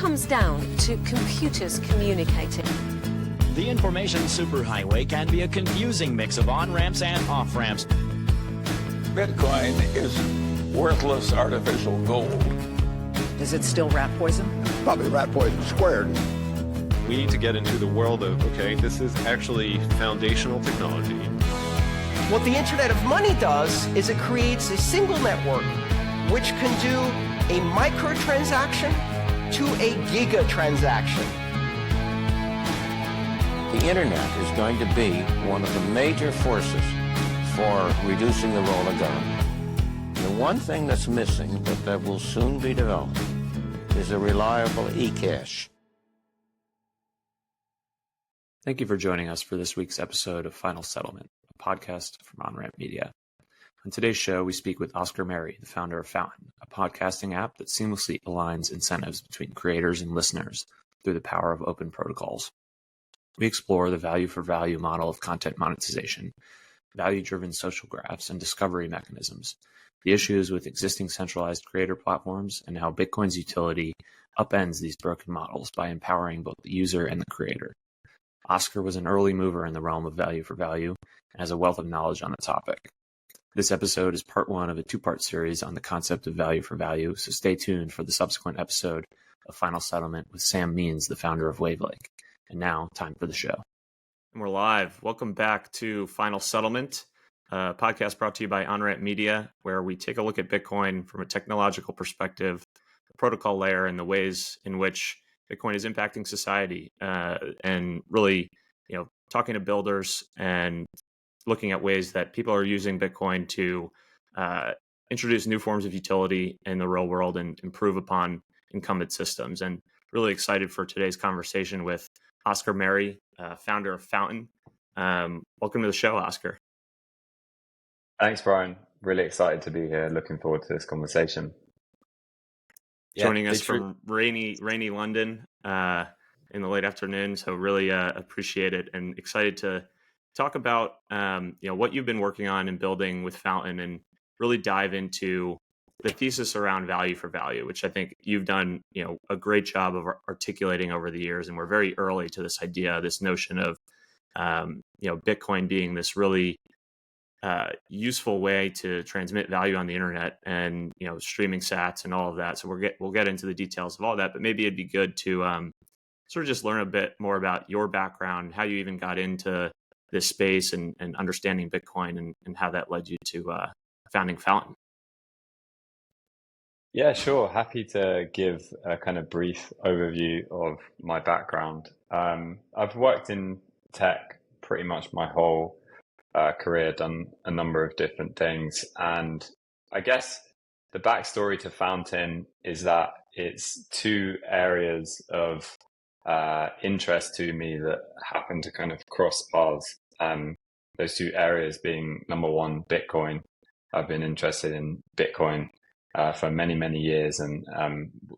comes down to computers communicating. The information superhighway can be a confusing mix of on-ramps and off-ramps. Bitcoin is worthless artificial gold. Is it still rat poison? Probably rat poison squared. We need to get into the world of, okay, this is actually foundational technology. What the Internet of Money does is it creates a single network which can do a microtransaction to a gigatransaction. The Internet is going to be one of the major forces for reducing the role of government. The one thing that's missing, but that will soon be developed, is a reliable e-cash. Thank you for joining us for this week's episode of Final Settlement, a podcast from Onramp Media. On today's show, we speak with Oscar Mary, the founder of Fountain, a podcasting app that seamlessly aligns incentives between creators and listeners through the power of open protocols. We explore the value-for-value model of content monetization, value-driven social graphs, and discovery mechanisms, the issues with existing centralized creator platforms, and how Bitcoin's utility upends these broken models by empowering both the user and the creator. Oscar was an early mover in the realm of value for value and has a wealth of knowledge on the topic. This episode is part one of a two-part series on the concept of value for value, so stay tuned for the subsequent episode of Final Settlement with Sam Means, the founder of Wavelake. And now, time for the show. And we're live. Welcome back to Final Settlement, a podcast brought to you by Onramp Media, where we take a look at Bitcoin from a technological perspective, the protocol layer, and the ways in which Bitcoin is impacting society, and really, talking to builders and looking at ways that people are using Bitcoin to introduce new forms of utility in the real world and improve upon incumbent systems. And really excited for today's conversation with Oscar Mary, founder of Fountain. Welcome to the show, Oscar. Thanks, Brian. Really excited to be here. Looking forward to this conversation. Joining us from rainy London in the late afternoon. So really appreciate it and excited to talk about what you've been working on and building with Fountain and really dive into the thesis around value for value, which I think you've done a great job of articulating over the years. And we're very early to this idea, this notion of Bitcoin being this really useful way to transmit value on the internet and streaming sats and all of that. So we'll get into the details of all that, but maybe it'd be good to sort of just learn a bit more about your background, how you even got into this space and understanding Bitcoin and how that led you to founding Fountain. Yeah, sure. Happy to give a kind of brief overview of my background. I've worked in tech pretty much my whole career, done a number of different things. And I guess the backstory to Fountain is that it's two areas of interest to me that happen to kind of cross paths. Those two areas being, number one, Bitcoin. I've been interested in Bitcoin for many, many years and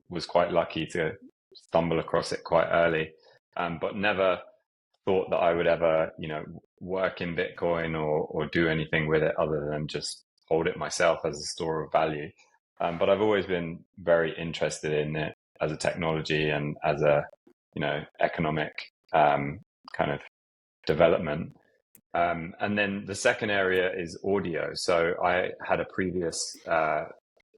was quite lucky to stumble across it quite early, but never thought that I would ever, work in Bitcoin or do anything with it other than just hold it myself as a store of value. But I've always been very interested in it as a technology and as a, economic kind of development. And then the second area is audio. So I had a previous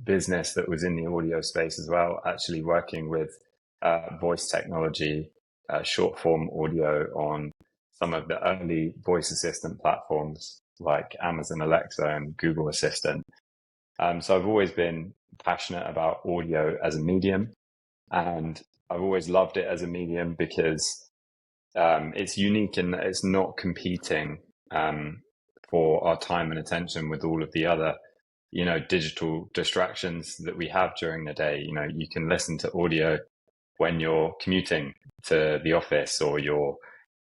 business that was in the audio space as well, actually working with voice technology, short form audio on some of the early voice assistant platforms like Amazon Alexa and Google Assistant. So I've always been passionate about audio as a medium, and I've always loved it as a medium because it's unique in that it's not competing for our time and attention with all of the other digital distractions that we have during the day. You can listen to audio when you're commuting to the office or you're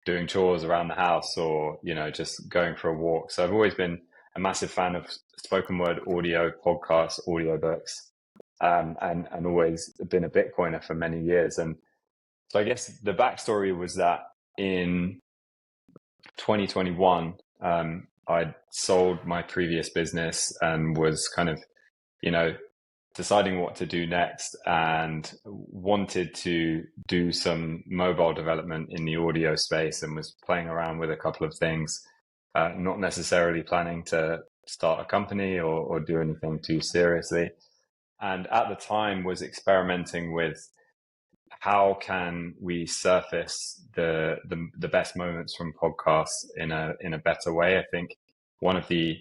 doing chores around the house or, just going for a walk. So I've always been a massive fan of spoken word audio, podcasts, audiobooks, and always been a Bitcoiner for many years. And so I guess the backstory was that in 2021, I'd sold my previous business and was kind of, deciding what to do next and wanted to do some mobile development in the audio space and was playing around with a couple of things, not necessarily planning to start a company or do anything too seriously. And at the time was experimenting with how can we surface the best moments from podcasts in a better way. I think one of the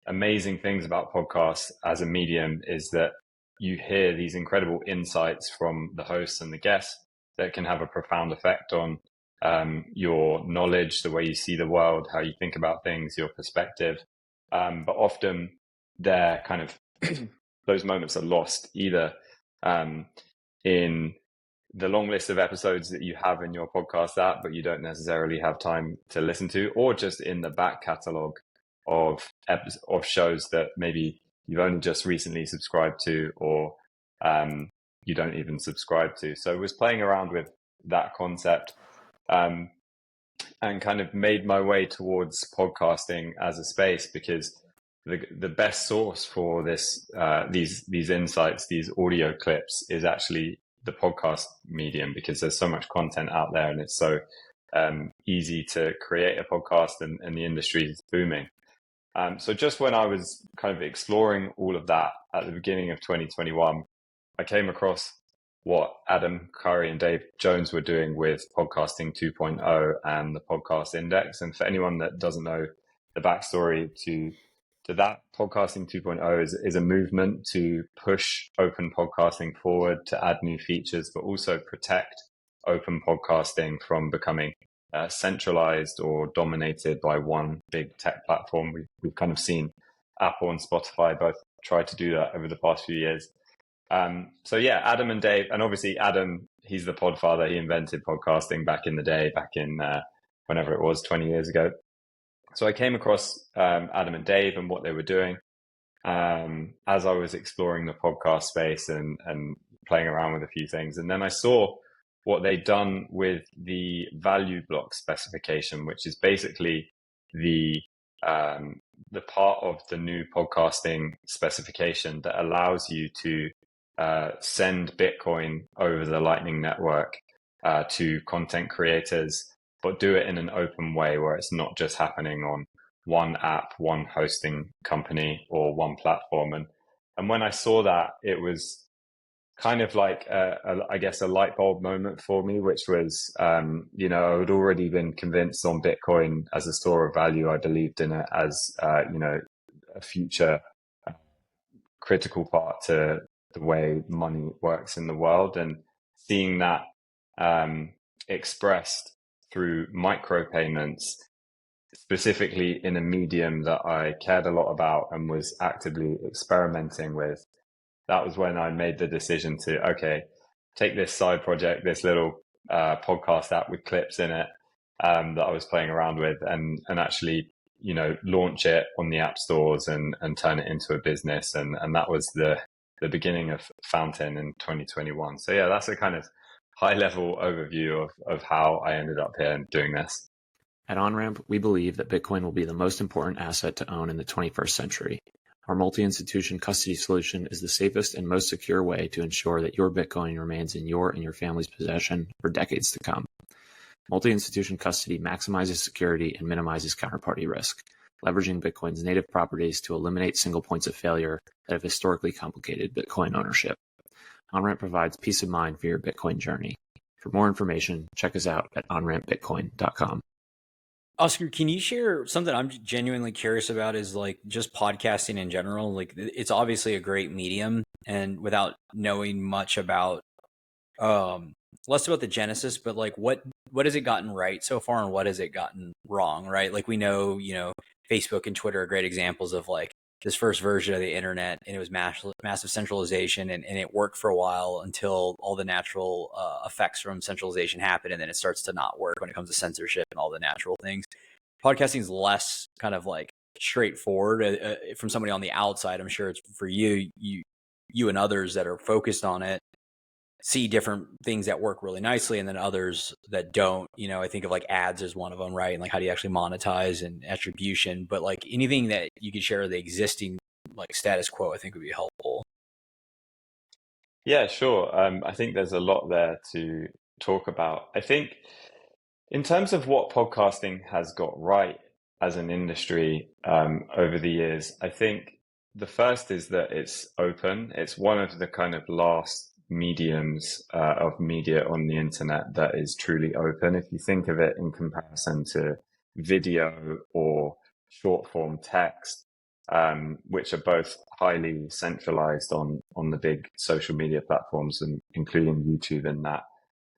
amazing things about podcasts as a medium is that you hear these incredible insights from the hosts and the guests that can have a profound effect on your knowledge, the way you see the world, how you think about things, your perspective. But often they're kind of those moments are lost either in the long list of episodes that you have in your podcast app, but you don't necessarily have time to listen to, or just in the back catalog of shows that maybe you've only just recently subscribed to, or you don't even subscribe to. So I was playing around with that concept and kind of made my way towards podcasting as a space, because the best source for these insights, these audio clips, is actually the podcast medium, because there's so much content out there and it's so easy to create a podcast, and the industry is booming. So just when I was kind of exploring all of that at the beginning of 2021, I came across what Adam Curry and Dave Jones were doing with Podcasting 2.0 and the Podcast Index. And for anyone that doesn't know the backstory to that, Podcasting 2.0 is a movement to push open podcasting forward, to add new features, but also protect open podcasting from becoming centralized or dominated by one big tech platform. We've kind of seen Apple and Spotify both try to do that over the past few years. So yeah, Adam and Dave, and obviously Adam, he's the podfather. He invented podcasting back in the day, back in whenever it was, 20 years ago. So I came across Adam and Dave and what they were doing as I was exploring the podcast space and playing around with a few things. And then I saw what they'd done with the value block specification, which is basically the part of the new podcasting specification that allows you to send Bitcoin over the Lightning Network to content creators, but do it in an open way where it's not just happening on one app, one hosting company, or one platform. And when I saw that, it was kind of like, I guess, a light bulb moment for me, which was, I had already been convinced on Bitcoin as a store of value. I believed in it as, a future critical part to the way money works in the world. And seeing that expressed through micropayments, specifically in a medium that I cared a lot about and was actively experimenting with, that was when I made the decision to, take this side project, this little podcast app with clips in it that I was playing around with, and actually, launch it on the app stores and turn it into a business. And that was the beginning of Fountain in 2021. So yeah, that's a kind of high level overview of how I ended up here doing this. At Onramp, we believe that Bitcoin will be the most important asset to own in the 21st century. Our multi-institution custody solution is the safest and most secure way to ensure that your Bitcoin remains in your and your family's possession for decades to come. Multi-institution custody maximizes security and minimizes counterparty risk, leveraging Bitcoin's native properties to eliminate single points of failure that have historically complicated Bitcoin ownership. Onramp provides peace of mind for your Bitcoin journey. For more information, check us out at onrampbitcoin.com. Oscar, can you share something I'm genuinely curious about, is like just podcasting in general? Like, it's obviously a great medium, and without knowing much about, less about the genesis, but like what has it gotten right so far and what has it gotten wrong, right? Like, we know, Facebook and Twitter are great examples of like this first version of the internet, and it was massive centralization, and it worked for a while until all the natural effects from centralization happen, and then it starts to not work when it comes to censorship and all the natural things. Podcasting is less kind of like straightforward from somebody on the outside. I'm sure it's for you and others that are focused on it see different things that work really nicely, and then others that don't. I think of like ads as one of them, right? And like, how do you actually monetize and attribution? But like, anything that you could share the existing like status quo, I think would be helpful. Yeah, sure. I think there's a lot there to talk about. I think in terms of what podcasting has got right as an industry over the years, I think the first is that it's open. It's one of the kind of last mediums of media on the internet that is truly open. If you think of it in comparison to video or short form text, which are both highly centralized on the big social media platforms, and including YouTube in that.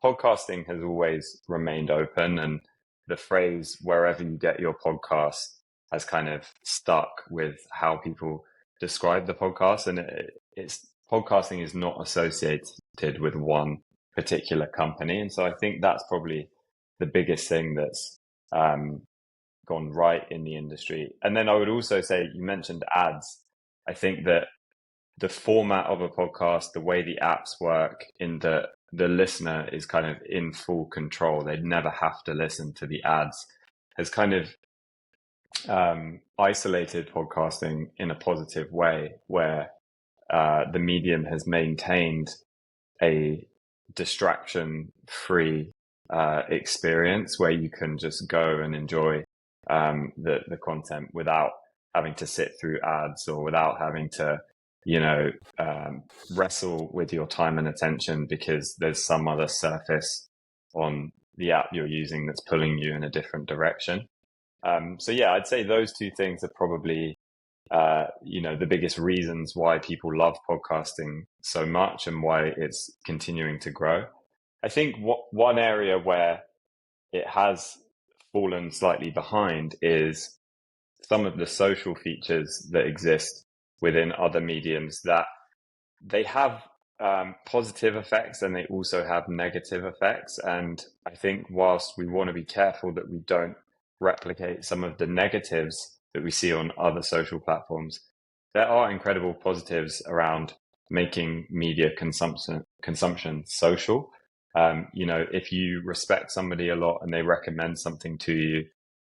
Podcasting has always remained open, and the phrase "wherever you get your podcast" has kind of stuck with how people describe the podcast. And it's podcasting is not associated with one particular company, and so I think that's probably the biggest thing that's gone right in the industry. And then I would also say, you mentioned ads. I think that the format of a podcast, the way the apps work, in the listener is kind of in full control. They never have to listen to the ads, has kind of isolated podcasting in a positive way, where the medium has maintained a distraction-free experience where you can just go and enjoy the content without having to sit through ads, or without having to, wrestle with your time and attention because there's some other surface on the app you're using that's pulling you in a different direction. So yeah, I'd say those two things are probably, the biggest reasons why people love podcasting so much and why it's continuing to grow. I think one area where it has fallen slightly behind is some of the social features that exist within other mediums, that they have positive effects and they also have negative effects. And I think whilst we want to be careful that we don't replicate some of the negatives that we see on other social platforms, there are incredible positives around making media consumption social. If you respect somebody a lot and they recommend something to you,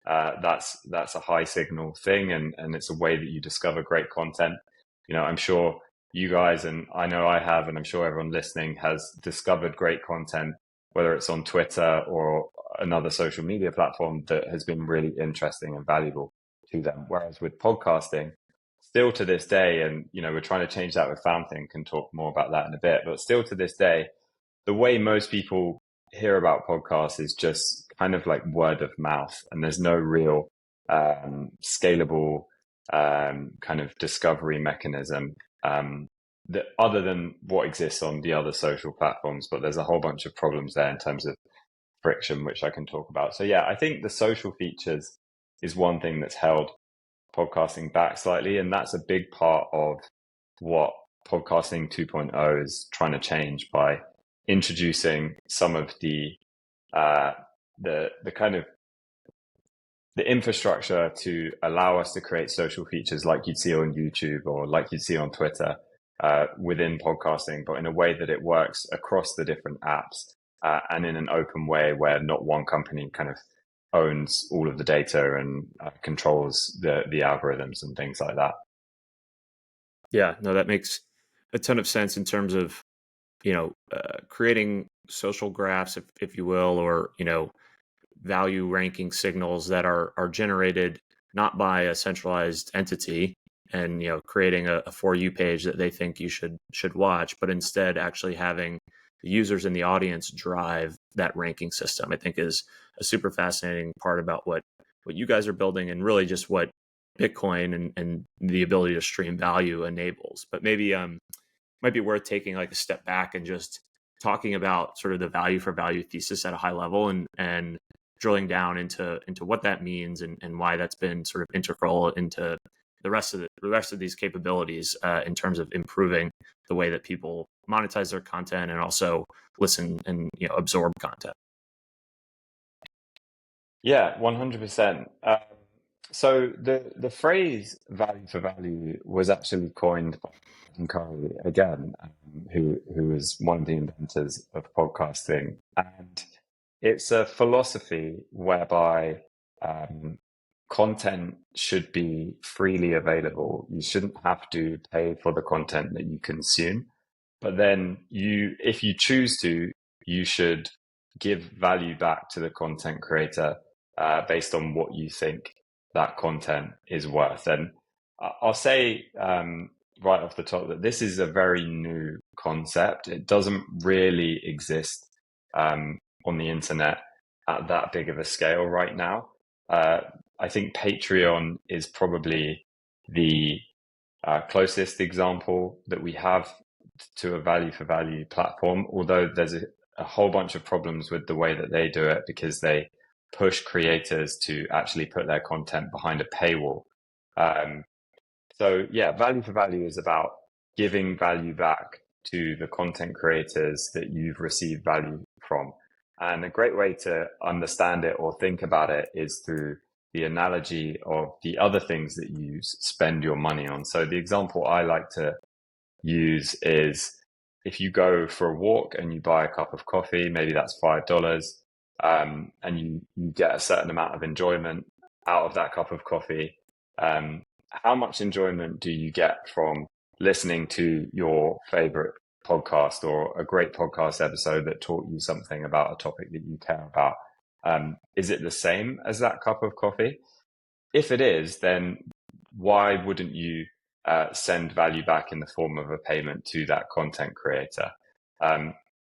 that's a high signal thing, and it's a way that you discover great content. I'm sure you guys, and I know I have, and I'm sure everyone listening has discovered great content, whether it's on Twitter or another social media platform, that has been really interesting and valuable to them. Whereas with podcasting, still to this day, and we're trying to change that with Fountain, can talk more about that in a bit, but still to this day, the way most people hear about podcasts is just kind of like word of mouth, and there's no real scalable kind of discovery mechanism that other than what exists on the other social platforms. But there's a whole bunch of problems there in terms of friction, which I can talk about. So yeah, I think the social features is one thing that's held podcasting back slightly, and that's a big part of what podcasting 2.0 is trying to change by introducing some of the kind of the infrastructure to allow us to create social features like you'd see on YouTube or like you'd see on Twitter within podcasting, but in a way that it works across the different apps and in an open way where not one company kind of owns all of the data and controls the algorithms and things like that. Yeah, no, that makes a ton of sense in terms of, creating social graphs, if you will, or, value ranking signals that are generated not by a centralized entity and, creating a For You page that they think you should watch, but instead actually having the users in the audience drive that ranking system, I think is a super fascinating part about what you guys are building, and really just what Bitcoin and the ability to stream value enables. But maybe might be worth taking like a step back and just talking about sort of the value for value thesis at a high level, and drilling down into what that means and why that's been sort of integral into the rest of these capabilities in terms of improving the way that people monetize their content and also listen and absorb content. Yeah, 100%. So the phrase "value for value" was actually coined by Curry again, who is one of the inventors of podcasting, and it's a philosophy whereby content should be freely available. You shouldn't have to pay for the content that you consume, But then if you choose to, you should give value back to the content creator based on what you think that content is worth. And I'll say right off the top that this is a very new concept. It doesn't really exist on the internet at that big of a scale right now. I think Patreon is probably the closest example that we have to a value for value platform, although there's a whole bunch of problems with the way that they do it because they push creators to actually put their content behind a paywall. So yeah, value for value is about giving value back to the content creators that you've received value from. And a great way to understand it or think about it is through the analogy of the other things that you spend your money on. So the example I like to use is if you go for a walk and you buy a cup of coffee, maybe that's $5, and you get a certain amount of enjoyment out of that cup of coffee. How much enjoyment do you get from listening to your favorite podcast or a great podcast episode that taught you something about a topic that you care about? Is it the same as that cup of coffee? If it is, then why wouldn't you send value back in the form of a payment to that content creator?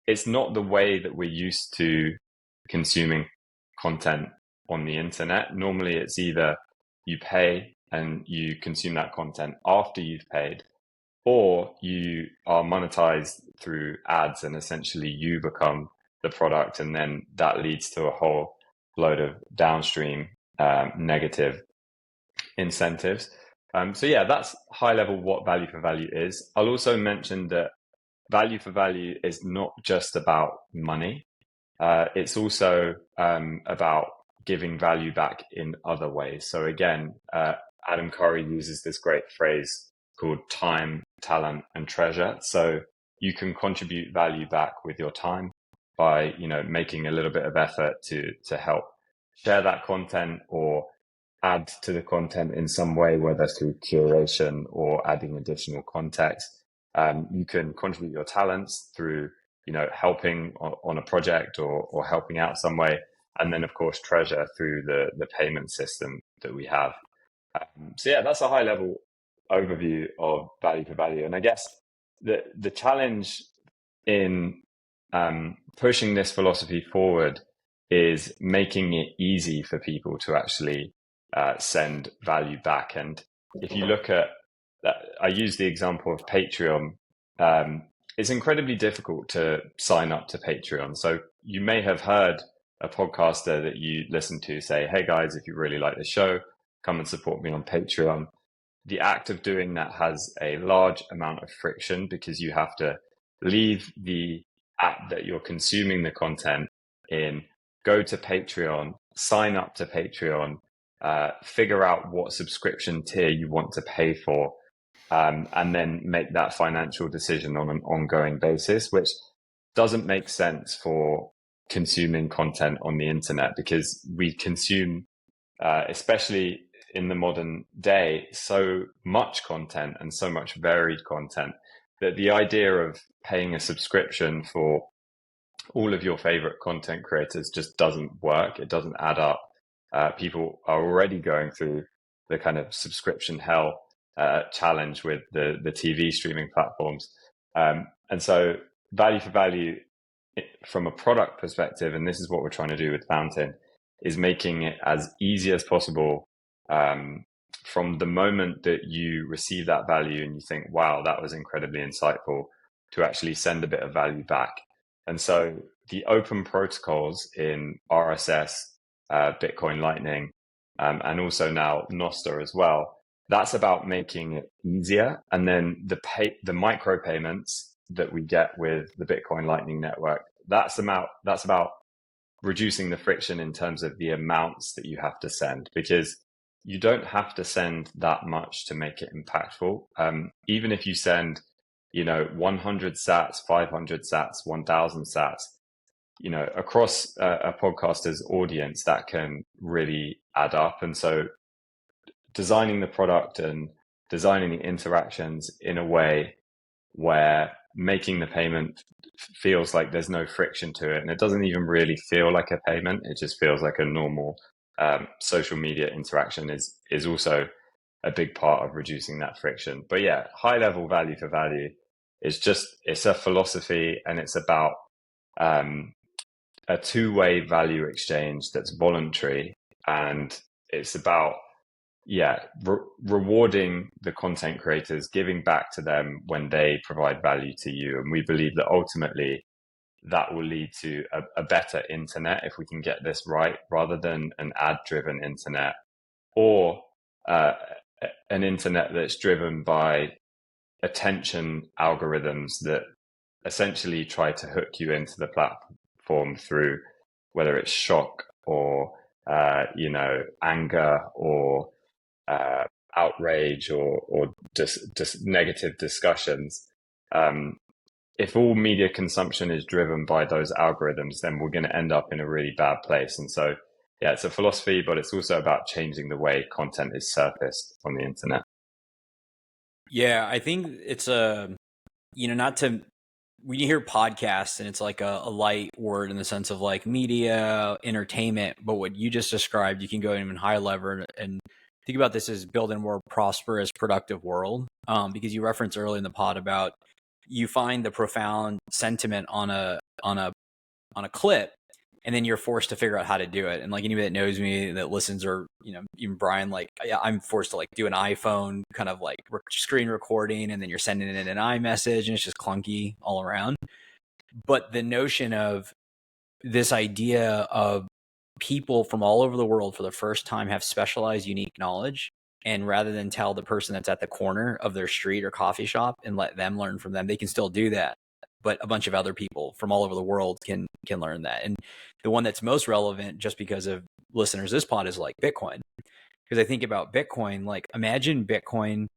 It's not the way that we're used to consuming content on the internet. Normally, it's either you pay and you consume that content after you've paid, or you are monetized through ads and essentially you become the product, and then that leads to a whole load of downstream negative incentives. So yeah, that's high level what value for value is. I'll also mention that value for value is not just about money. It's also about giving value back in other ways. So again, Adam Curry uses this great phrase called time, talent, and treasure. So you can contribute value back with your time by, making a little bit of effort to help share that content or add to the content in some way, whether through curation or adding additional context. You can contribute your talents through, helping on a project or helping out some way. And then, of course, treasure through the payment system that we have. So yeah, that's a high level overview of value for value. And I guess the challenge in pushing this philosophy forward is making it easy for people to actually send value back. And if you look at that, I use the example of Patreon. It's incredibly difficult to sign up to Patreon. So you may have heard a podcaster that you listen to say, hey guys, if you really like the show, come and support me on Patreon. The act of doing that has a large amount of friction because you have to leave the app that you're consuming the content in, go to Patreon, sign up to Patreon, figure out what subscription tier you want to pay for, and then make that financial decision on an ongoing basis, which doesn't make sense for consuming content on the internet, because we consume, especially in the modern day, so much content and so much varied content that the idea of paying a subscription for all of your favorite content creators just doesn't work. It doesn't add up. People are already going through the kind of subscription hell challenge with the TV streaming platforms. And so value for value from a product perspective, and this is what we're trying to do with Fountain, is making it as easy as possible from the moment that you receive that value and you think, wow, that was incredibly insightful, to actually send a bit of value back. And so the open protocols in RSS, Bitcoin Lightning, and also now Nostr as well, that's about making it easier. And then the micropayments that we get with the Bitcoin Lightning Network, that's about reducing the friction in terms of the amounts that you have to send, because you don't have to send that much to make it impactful. Even if you send, 100 sats, 500 sats, 1,000 sats, across a podcaster's audience, that can really add up. And so designing the product and designing the interactions in a way where making the payment feels like there's no friction to it, and it doesn't even really feel like a payment. It just feels like a normal social media interaction is also a big part of reducing that friction. But yeah, high level value for value is just, it's a philosophy, and it's about a two-way value exchange that's voluntary, and it's about rewarding the content creators, giving back to them when they provide value to you. And we believe that ultimately that will lead to a better internet if we can get this right, rather than an ad-driven internet, or an internet that's driven by attention algorithms that essentially try to hook you into the platform through whether it's shock or anger or outrage or just negative discussions. If all media consumption is driven by those algorithms, then we're going to end up in a really bad place. And so, yeah, it's a philosophy, but it's also about changing the way content is surfaced on the internet. Yeah, I think it's not to, when you hear podcasts and it's like a light word in the sense of like media, entertainment, but what you just described, you can go even high level and think about this as building a more prosperous, productive world. Because you referenced early in the pod about you find the profound sentiment on a clip, and then you're forced to figure out how to do it. And like anybody that knows me that listens, or even Brian, like I'm forced to like do an iPhone kind of like screen recording, and then you're sending it in an iMessage, and it's just clunky all around. But the notion of this idea of people from all over the world for the first time have specialized, unique knowledge, and rather than tell the person that's at the corner of their street or coffee shop and let them learn from them, they can still do that. But a bunch of other people from all over the world can learn that. And the one that's most relevant, just because of listeners this pod, is like Bitcoin. Because I think about Bitcoin, like imagine Bitcoin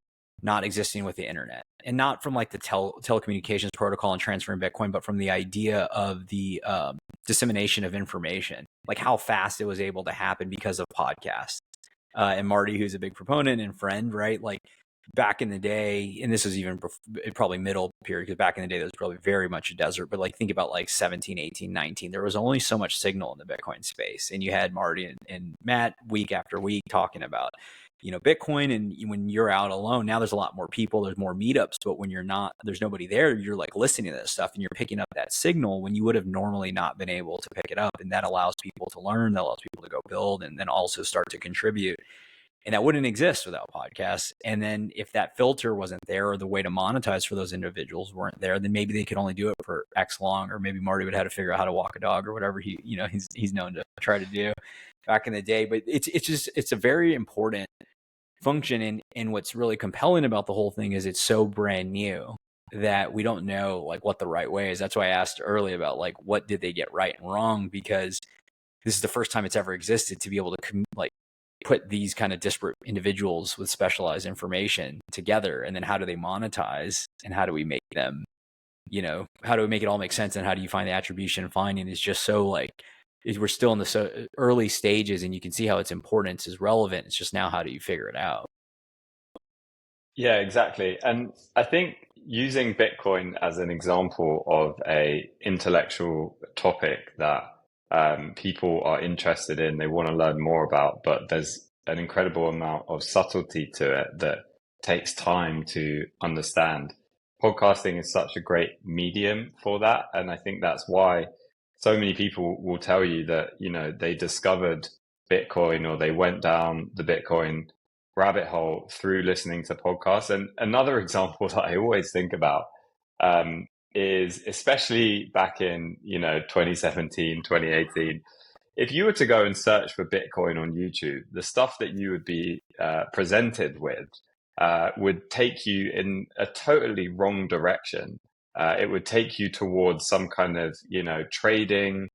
not existing with the internet, and not from like the telecommunications protocol and transferring Bitcoin, but from the idea of the dissemination of information, like how fast it was able to happen because of podcasts. And Marty, who's a big proponent and friend, right? Like back in the day, and this was even probably middle period, because back in the day, there was probably very much a desert, but like think about like 17, 18, 19, there was only so much signal in the Bitcoin space. And you had Marty and Matt week after week talking about, Bitcoin. And when you're out alone, now there's a lot more people, there's more meetups, but when you're not, there's nobody there, you're like listening to this stuff and you're picking up that signal when you would have normally not been able to pick it up. And that allows people to learn, that allows people to go build, and then also start to contribute. And that wouldn't exist without podcasts. And then if that filter wasn't there, or the way to monetize for those individuals weren't there, then maybe they could only do it for X long, or maybe Marty would have to figure out how to walk a dog or whatever he's known to try to do back in the day. But it's a very important function. And what's really compelling about the whole thing is it's so brand new that we don't know like what the right way is. That's why I asked earlier about like, what did they get right and wrong? Because this is the first time it's ever existed to be able to put these kind of disparate individuals with specialized information together. And then how do they monetize, and how do we make them, how do we make it all make sense? And how do you find the attribution finding is just so like, we're still in the so early stages, and you can see how its importance is relevant. It's just now, how do you figure it out? Yeah, exactly. And I think using Bitcoin as an example of a intellectual topic that people are interested in, they want to learn more about, but there's an incredible amount of subtlety to it that takes time to understand. Podcasting is such a great medium for that. And I think that's why so many people will tell you that, they discovered Bitcoin, or they went down the Bitcoin rabbit hole through listening to podcasts. And another example that I always think about is, especially back in 2017, 2018, if you were to go and search for Bitcoin on YouTube, the stuff that you would be presented with would take you in a totally wrong direction. It would take you towards some kind of trading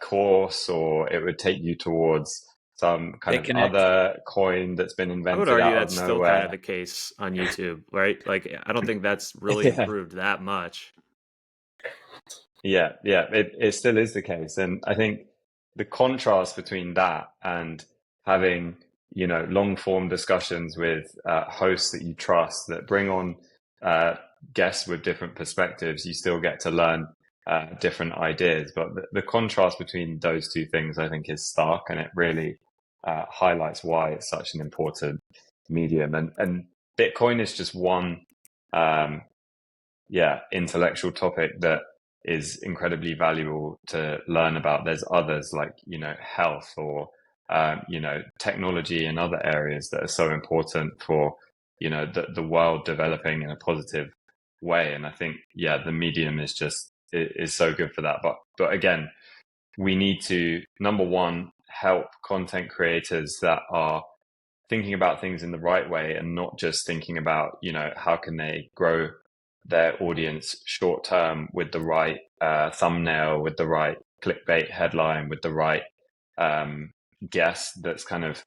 course, or it would take you towards some kind of other coin that's been invented. I would argue out that's of still nowhere. kind of the case on YouTube, right? Like, I don't think that's really improved that much. Yeah, it still is the case. And I think the contrast between that and having, long form discussions with hosts that you trust, that bring on guests with different perspectives, you still get to learn different ideas. But the contrast between those two things, I think, is stark, and it really highlights why it's such an important medium. And Bitcoin is just one, intellectual topic that is incredibly valuable to learn about. There's others like, health or, technology and other areas that are so important for, the world developing in a positive way. And I think, the medium is so good for that. But again, we need to, number one, help content creators that are thinking about things in the right way and not just thinking about, how can they grow their audience short term with the right thumbnail, with the right clickbait headline, with the right guest that's kind of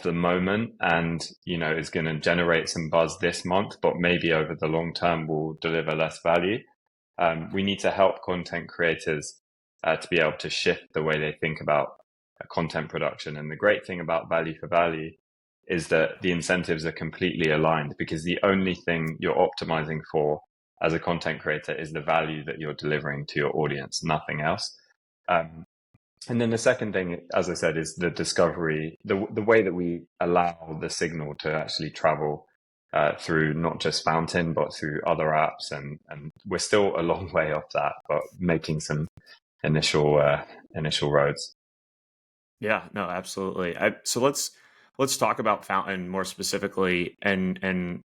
the moment and, is going to generate some buzz this month, but maybe over the long term will deliver less value. We need to help content creators to be able to shift the way they think about content production. And the great thing about value for value is that the incentives are completely aligned, because the only thing you're optimizing for as a content creator is the value that you're delivering to your audience, nothing else. And then the second thing, as I said, is the discovery, the way that we allow the signal to actually travel through not just Fountain, but through other apps. And we're still a long way off that, but making some initial roads. Yeah, no, absolutely. So let's talk about Fountain more specifically, and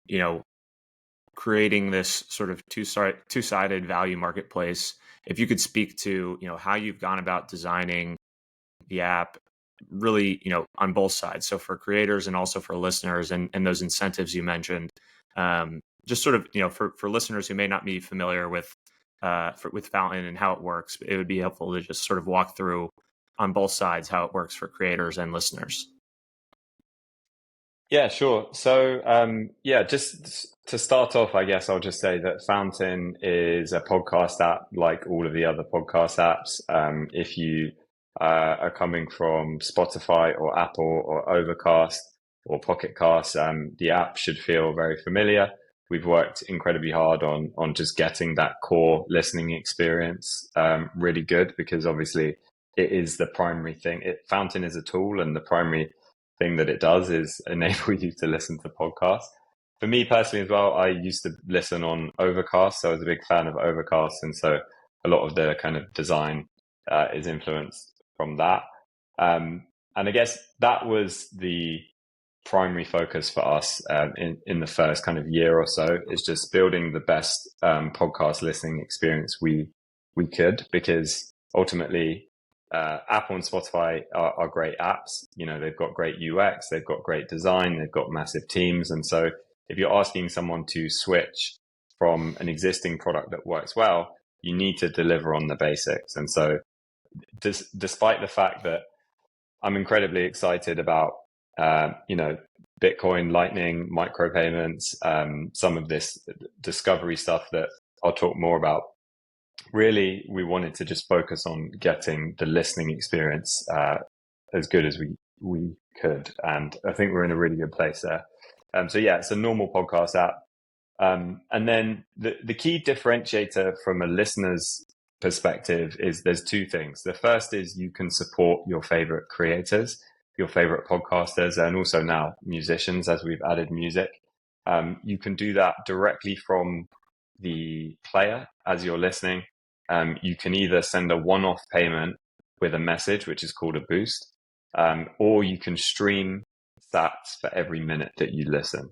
creating this sort of two-sided value marketplace. If you could speak to how you've gone about designing the app, really on both sides, so for creators and also for listeners, and those incentives you mentioned, just sort of for listeners who may not be familiar with Fountain and how it works, it would be helpful to just sort of walk through on both sides how it works for creators and listeners. Yeah, sure. So, just to start off, I guess I'll just say that Fountain is a podcast app like all of the other podcast apps. If you are coming from Spotify or Apple or Overcast or Pocket Cast, the app should feel very familiar. We've worked incredibly hard on just getting that core listening experience really good, because obviously it is the primary thing. Fountain is a tool, and the primary thing that it does is enable you to listen to podcasts. For me personally as well, I used to listen on Overcast, so I was a big fan of Overcast, and so a lot of the kind of design is influenced from that. And I guess that was the primary focus for us in the first kind of year or so, is just building the best podcast listening experience we could, because ultimately Apple and Spotify are great apps. They've got great UX, they've got great design, they've got massive teams. And so if you're asking someone to switch from an existing product that works well, you need to deliver on the basics. And so despite the fact that I'm incredibly excited about, Bitcoin, Lightning, micropayments, some of this discovery stuff that I'll talk more about, really, we wanted to just focus on getting the listening experience as good as we could. And I think we're in a really good place there. So yeah, it's a normal podcast app. And then the key differentiator from a listener's perspective is there's two things. The first is you can support your favorite creators, your favorite podcasters, and also now musicians, as we've added music. You can do that directly from the player as you're listening. You can either send a one-off payment with a message, which is called a boost, or you can stream sats for every minute that you listen.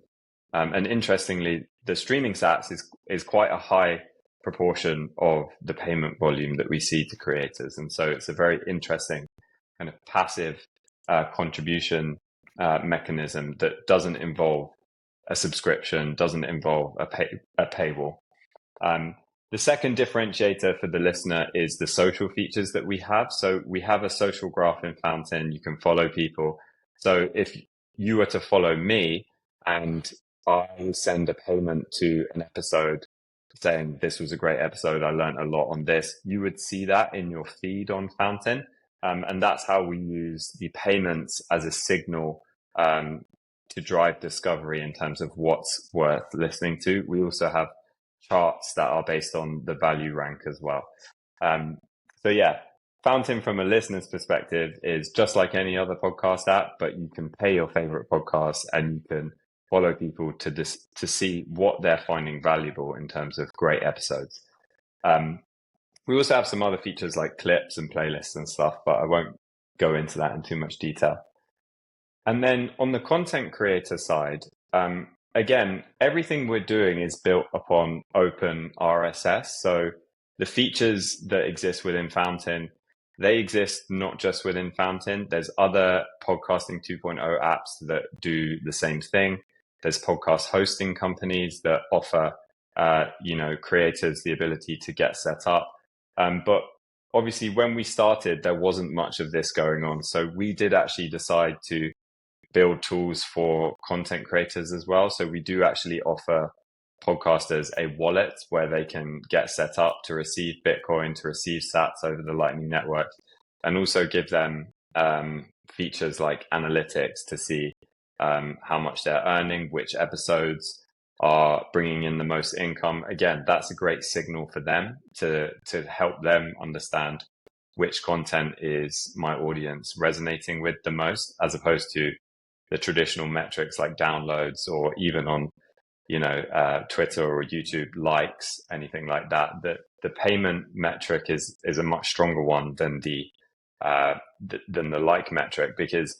And interestingly, the streaming sats is quite a high proportion of the payment volume that we see to creators. And so it's a very interesting kind of passive contribution mechanism that doesn't involve a subscription, doesn't involve a paywall. The second differentiator for the listener is the social features that we have. So we have a social graph in Fountain. You can follow people. So if you were to follow me and I send a payment to an episode saying this was a great episode, I learned a lot on this, you would see that in your feed on Fountain. And that's how we use the payments as a signal to drive discovery in terms of what's worth listening to. We also have charts that are based on the value rank as well. So yeah, Fountain from a listener's perspective is just like any other podcast app, but you can pay your favorite podcasts and you can follow people to see what they're finding valuable in terms of great episodes. We also have some other features like clips and playlists and stuff, but I won't go into that in too much detail. And then on the content creator side, again, everything we're doing is built upon open RSS. So the features that exist within Fountain, they exist not just within Fountain. There's other podcasting 2.0 apps that do the same thing. There's podcast hosting companies that offer, creators the ability to get set up. But obviously, when we started, there wasn't much of this going on. So we did actually decide to build tools for content creators as well. So we do actually offer podcasters a wallet where they can get set up to receive Bitcoin, to receive sats over the Lightning Network, and also give them features like analytics to see how much they're earning, which episodes are bringing in the most income. Again, that's a great signal for them to help them understand which content is my audience resonating with the most, as opposed to the traditional metrics like downloads or even on Twitter or YouTube likes, anything like that. The payment metric is a much stronger one than the like metric, because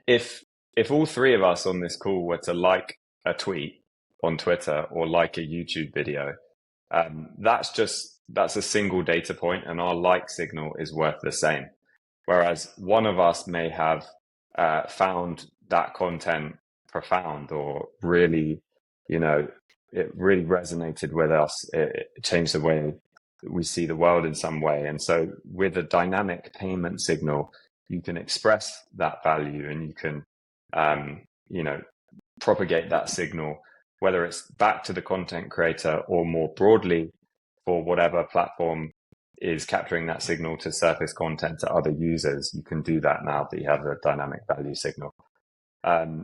if all three of us on this call were to like a tweet on Twitter or like a YouTube video, that's a single data point, and our like signal is worth the same. Whereas one of us may have found that content profound or really, it really resonated with us. It changed the way we see the world in some way. And so with a dynamic payment signal, you can express that value and you can, propagate that signal, whether it's back to the content creator or more broadly for whatever platform is capturing that signal to surface content to other users. You can do that now that you have a dynamic value signal.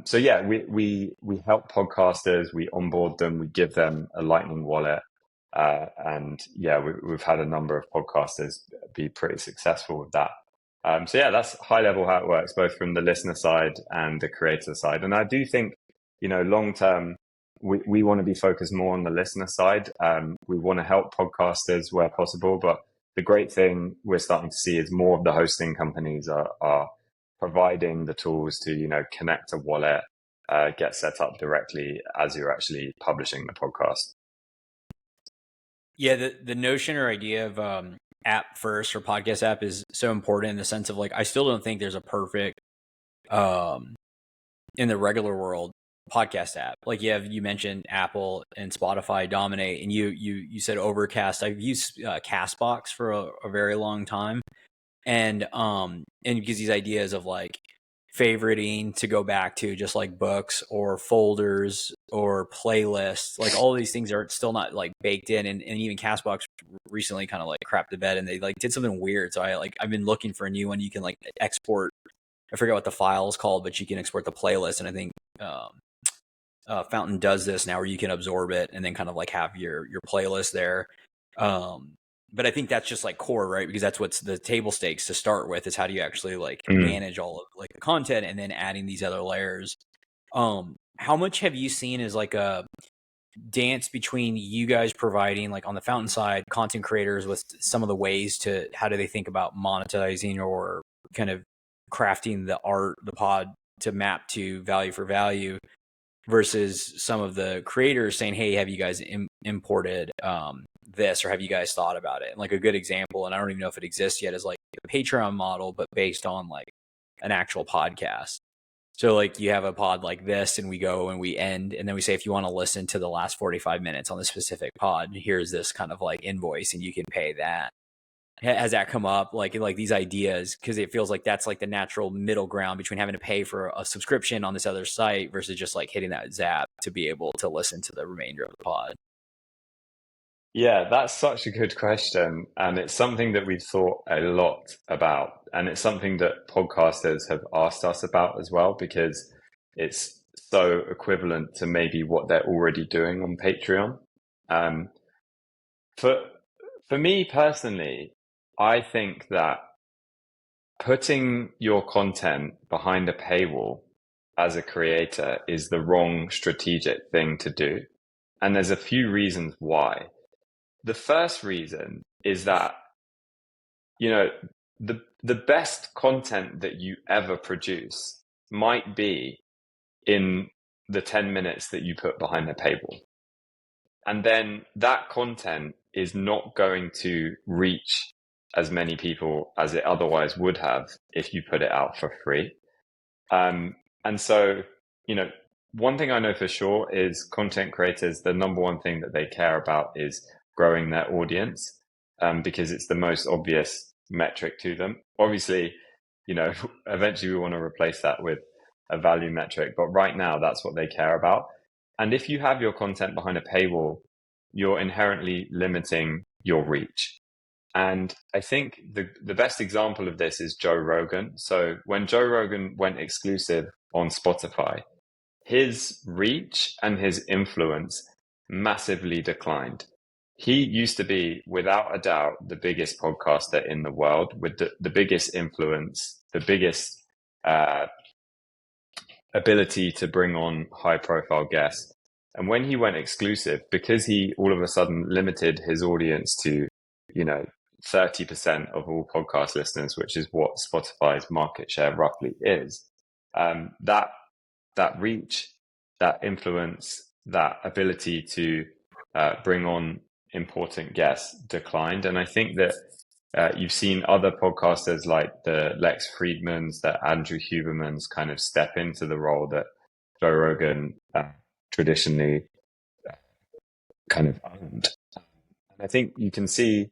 So yeah, we help podcasters, we onboard them, we give them a Lightning wallet. And yeah, we've had a number of podcasters be pretty successful with that. So yeah, that's high level how it works, both from the listener side and the creator side. And I do think, long term, we want to be focused more on the listener side. We want to help podcasters where possible, but the great thing we're starting to see is more of the hosting companies are providing the tools to, connect a wallet, get set up directly as you're actually publishing the podcast. Yeah, the notion or idea of app first or podcast app is so important in the sense of I still don't think there's a perfect in the regular world podcast app. You mentioned Apple and Spotify dominate, and you said Overcast. I've used Castbox for a very long time, and because these ideas of favoriting to go back to just books or folders or playlists, all these things are still not baked in, and even Castbox recently kind of crapped the bed and they did something weird. So I've been looking for a new one. You can export, I forget what the file is called, but you can export the playlist, and I think Fountain does this now where you can absorb it and then kind of have your playlist there. But I think that's just core, right? Because that's what's the table stakes to start with, is how do you actually manage all of the content and then adding these other layers. How much have you seen as a dance between you guys providing on the Fountain side, content creators with some of the ways to how do they think about monetizing or kind of crafting the pod to map to value for value, versus some of the creators saying, hey, have you guys imported this, or have you guys thought about it? And a good example, and I don't even know if it exists yet, is the Patreon model, but based on an actual podcast. So you have a pod like this, and we go and we end, and then we say, if you want to listen to the last 45 minutes on the specific pod, here's this kind of invoice, and you can pay that. Has that come up these ideas? Because it feels like that's the natural middle ground between having to pay for a subscription on this other site versus just hitting that zap to be able to listen to the remainder of the pod. Yeah, that's such a good question. And it's something that we've thought a lot about. And it's something that podcasters have asked us about as well, because it's so equivalent to maybe what they're already doing on Patreon. For me personally, I think that putting your content behind a paywall as a creator is the wrong strategic thing to do. And there's a few reasons why. The first reason is that, you know, the best content that you ever produce might be in the 10 minutes that you put behind the paywall. And then that content is not going to reach as many people as it otherwise would have if you put it out for free. And so, you know, one thing I know for sure is content creators, the number one thing that they care about is growing their audience, because it's the most obvious metric to them. Obviously, you know, eventually we want to replace that with a value metric, but right now that's what they care about. And if you have your content behind a paywall, you're inherently limiting your reach. And I think the best example of this is Joe Rogan. So when Joe Rogan went exclusive on Spotify, his reach and his influence massively declined. He used to be, without a doubt, the biggest podcaster in the world with the biggest influence, the biggest ability to bring on high-profile guests. And when he went exclusive, because he all of a sudden limited his audience to, you know, 30% of all podcast listeners, which is what Spotify's market share roughly is, that reach, that influence, that ability to bring on important guests declined. And I think that you've seen other podcasters like the Lex Friedmans, the Andrew Hubermans kind of step into the role that Joe Rogan traditionally kind of owned. And I think you can see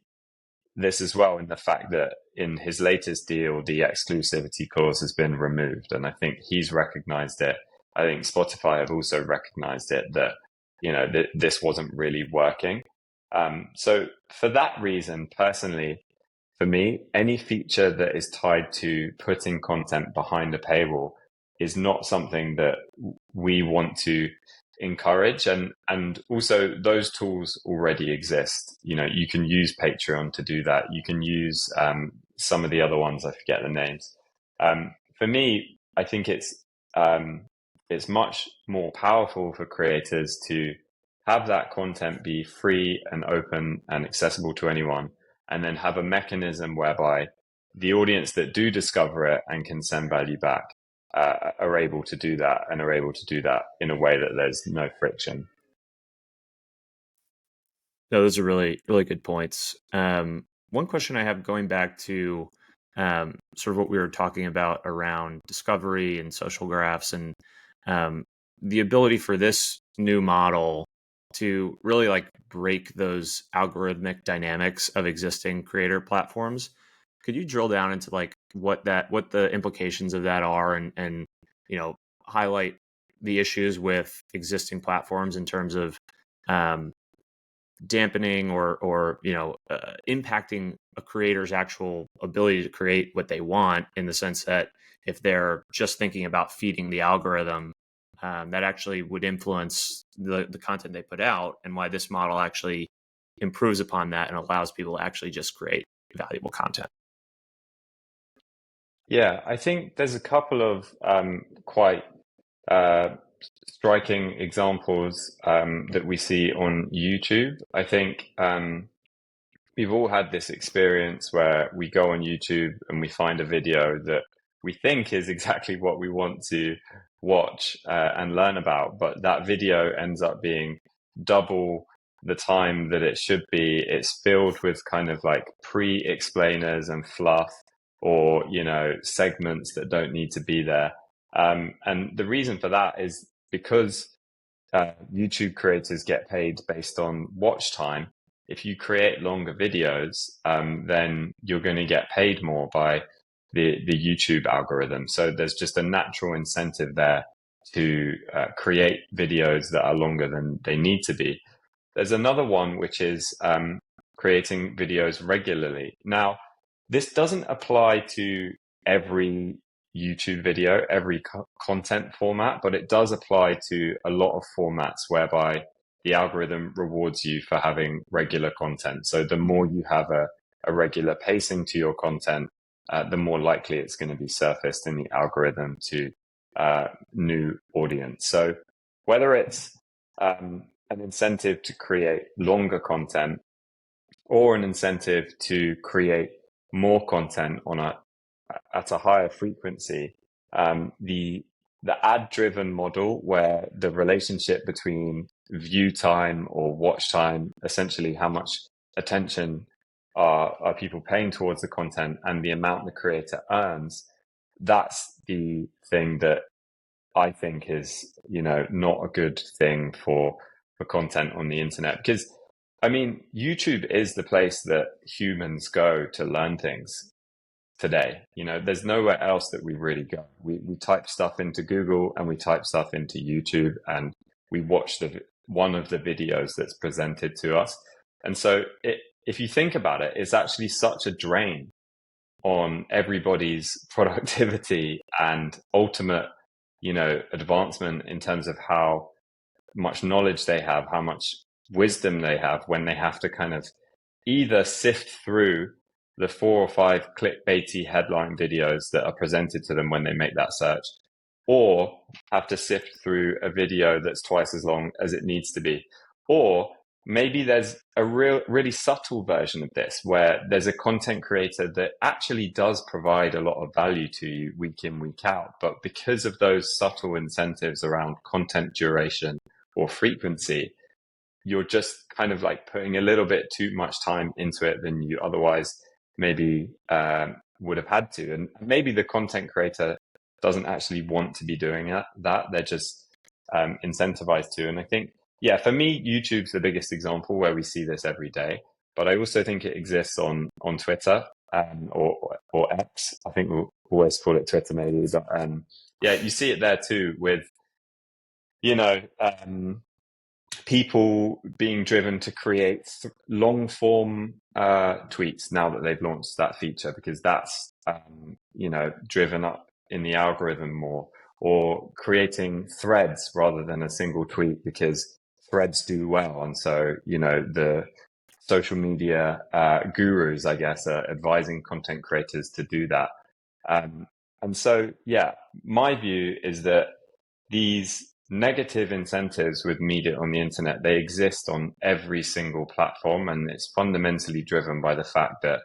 this as well in the fact that in his latest deal, the exclusivity clause has been removed. And I think he's recognized it. I think Spotify have also recognized it, that, you know, this wasn't really working. So for that reason, personally, for me, any feature that is tied to putting content behind a paywall is not something that we want to encourage. And also those tools already exist. You know, you can use Patreon to do that. You can use some of the other ones, I forget the names. For me, I think it's much more powerful for creators to have that content be free and open and accessible to anyone, and then have a mechanism whereby the audience that do discover it and can send value back are able to do that, and are able to do that in a way that there's no friction. No, those are really, really good points. One question I have, going back to sort of what we were talking about around discovery and social graphs, and the ability for this new model to really like break those algorithmic dynamics of existing creator platforms. Could you drill down into like what the implications of that are, and you know, highlight the issues with existing platforms in terms of dampening or you know, impacting a creator's actual ability to create what they want, in the sense that if they're just thinking about feeding the algorithm, that actually would influence the content they put out, and why this model actually improves upon that and allows people to actually just create valuable content. Yeah, I think there's a couple of quite striking examples that we see on YouTube. I think we've all had this experience where we go on YouTube and we find a video that we think is exactly what we want to watch and learn about, but that video ends up being double the time that it should be. It's filled with kind of like pre-explainers and fluff, or, you know, segments that don't need to be there. And the reason for that is because YouTube creators get paid based on watch time. If you create longer videos, then you're going to get paid more by the YouTube algorithm. So there's just a natural incentive there to create videos that are longer than they need to be. There's another one, which is creating videos regularly. Now, this doesn't apply to every YouTube video, every content format, but it does apply to a lot of formats whereby the algorithm rewards you for having regular content. So the more you have a regular pacing to your content, the more likely it's going to be surfaced in the algorithm to new audience. So whether it's an incentive to create longer content or an incentive to create more content at a higher frequency, the ad-driven model, where the relationship between view time or watch time, essentially how much attention are people paying towards the content, and the amount the creator earns, that's the thing that I think is, not a good thing for content on the internet. Because, I mean, YouTube is the place that humans go to learn things today. There's nowhere else that we really go. We type stuff into Google and we type stuff into YouTube and we watch one of the videos that's presented to us. And so if you think about it, it's actually such a drain on everybody's productivity and ultimate, advancement in terms of how much knowledge they have, how much wisdom they have, when they have to kind of either sift through the 4 or 5 clickbaity headline videos that are presented to them when they make that search, or have to sift through a video that's twice as long as it needs to be. Or maybe there's a really subtle version of this where there's a content creator that actually does provide a lot of value to you week in, week out. But because of those subtle incentives around content duration or frequency, you're just kind of like putting a little bit too much time into it than you otherwise maybe would have had to. And maybe the content creator doesn't actually want to be doing that. They're just incentivized to. And I think, for me, YouTube's the biggest example where we see this every day. But I also think it exists on Twitter or X. I think we'll always call it Twitter maybe. But you see it there too with, people being driven to create long form tweets now that they've launched that feature, because that's driven up in the algorithm more, or creating threads rather than a single tweet because threads do well. And so the social media gurus, I guess, are advising content creators to do that. And so my view is that these negative incentives with media on the internet, they exist on every single platform, and it's fundamentally driven by the fact that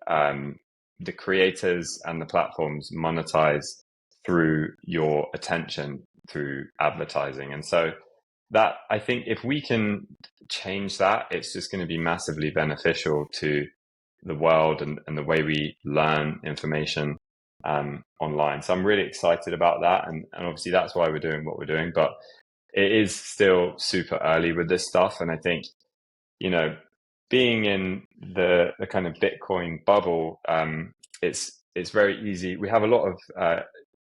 the creators and the platforms monetize through your attention through advertising. And so that, I think, if we can change that, it's just going to be massively beneficial to the world and the way we learn information online. So I'm really excited about that. And obviously that's why we're doing what we're doing, but it is still super early with this stuff. And I think, being in the kind of Bitcoin bubble, it's very easy. We have a lot of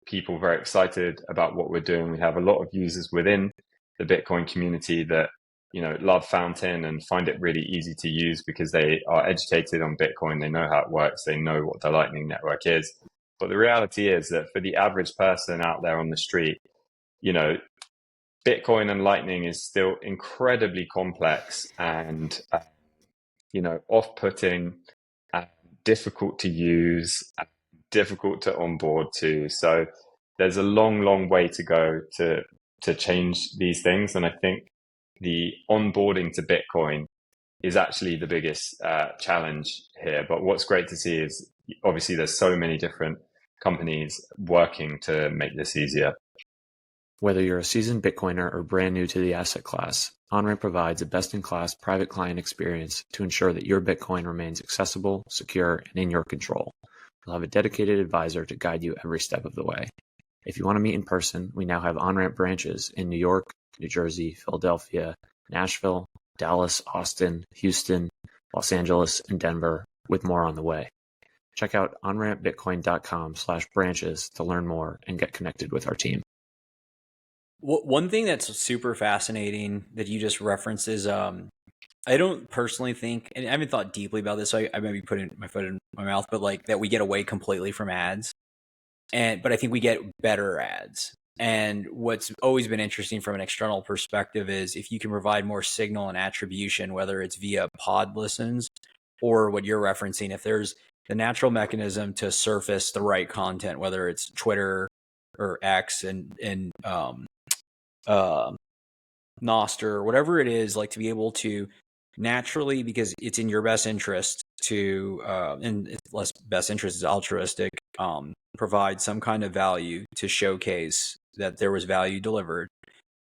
people very excited about what we're doing. We have a lot of users within the Bitcoin community that, love Fountain and find it really easy to use because they are educated on Bitcoin. They know how it works. They know what the Lightning Network is. But the reality is that for the average person out there on the street, Bitcoin and Lightning is still incredibly complex and, off-putting, difficult to use, difficult to onboard to. So there's a long, long way to go to change these things. And I think the onboarding to Bitcoin is actually the biggest challenge here. But what's great to see is obviously there's so many different companies working to make this easier. Whether you're a seasoned Bitcoiner or brand new to the asset class, Onramp provides a best-in-class private client experience to ensure that your Bitcoin remains accessible, secure, and in your control. You'll have a dedicated advisor to guide you every step of the way. If you want to meet in person, we now have Onramp branches in New York, New Jersey, Philadelphia, Nashville, Dallas, Austin, Houston, Los Angeles, and Denver, with more on the way. Check out onrampbitcoin.com/branches to learn more and get connected with our team. One thing that's super fascinating that you just referenced is I don't personally think, and I haven't thought deeply about this, so I may be putting my foot in my mouth, but like that we get away completely from ads. but I think we get better ads. And what's always been interesting from an external perspective is if you can provide more signal and attribution, whether it's via pod listens or what you're referencing, if there's the natural mechanism to surface the right content, whether it's Twitter or X and Nostr or whatever it is, like to be able to naturally, because it's in your best interest to, and it's less best interest is altruistic, provide some kind of value to showcase that there was value delivered.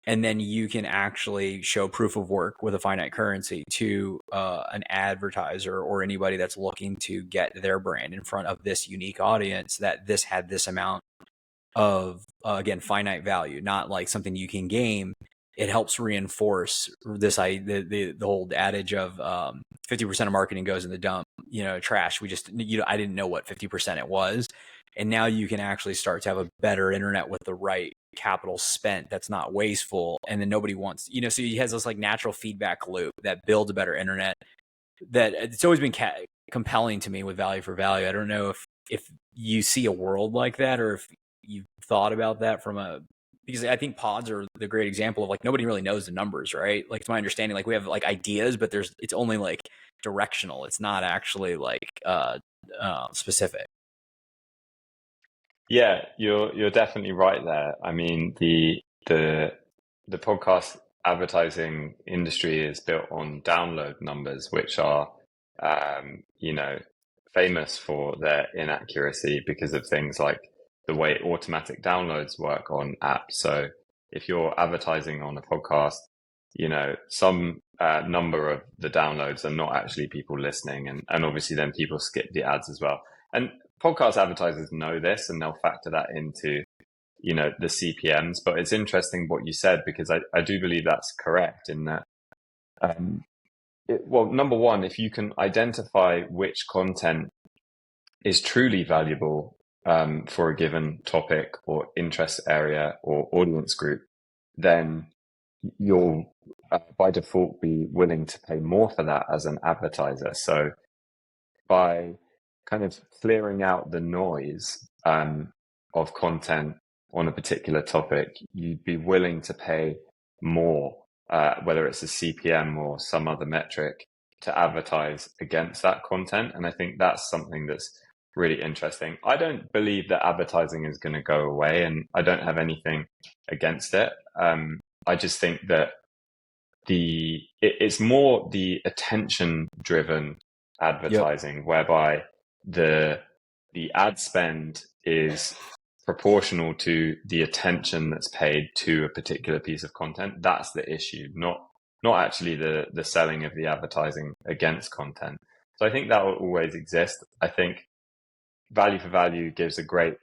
And then you can actually show proof of work with a finite currency to an advertiser or anybody that's looking to get their brand in front of this unique audience, that this had this amount of, again, finite value, not like something you can game. It helps reinforce this, the whole adage of 50% of marketing goes in the dump, trash. I didn't know what 50% it was. And now you can actually start to have a better internet with the right capital spent that's not wasteful. And then nobody wants, so he has this like natural feedback loop that builds a better internet. That it's always been compelling to me with value for value. I don't know if you see a world like that, or if you've thought about that because I think pods are the great example of like nobody really knows the numbers, right? Like to my understanding, like we have like ideas, but it's only like directional. It's not actually like specific. Yeah, you're definitely right there. I mean, the podcast advertising industry is built on download numbers, which are famous for their inaccuracy because of things like the way automatic downloads work on apps. So if you're advertising on a podcast, some number of the downloads are not actually people listening, and obviously then people skip the ads as well. And podcast advertisers know this, and they'll factor that into, the CPMs. But it's interesting what you said, because I do believe that's correct in that, number one, if you can identify which content is truly valuable for a given topic or interest area or audience group, then you'll by default be willing to pay more for that as an advertiser. So by kind of clearing out the noise of content on a particular topic, you'd be willing to pay more, whether it's a CPM or some other metric, to advertise against that content. And I think that's something that's really interesting. I don't believe that advertising is going to go away, and I don't have anything against it. I just think that it's more the attention-driven advertising, whereby the ad spend is proportional to the attention that's paid to a particular piece of content. That's the issue, not actually the selling of the advertising against content. So I think that will always exist. I think value for value gives a great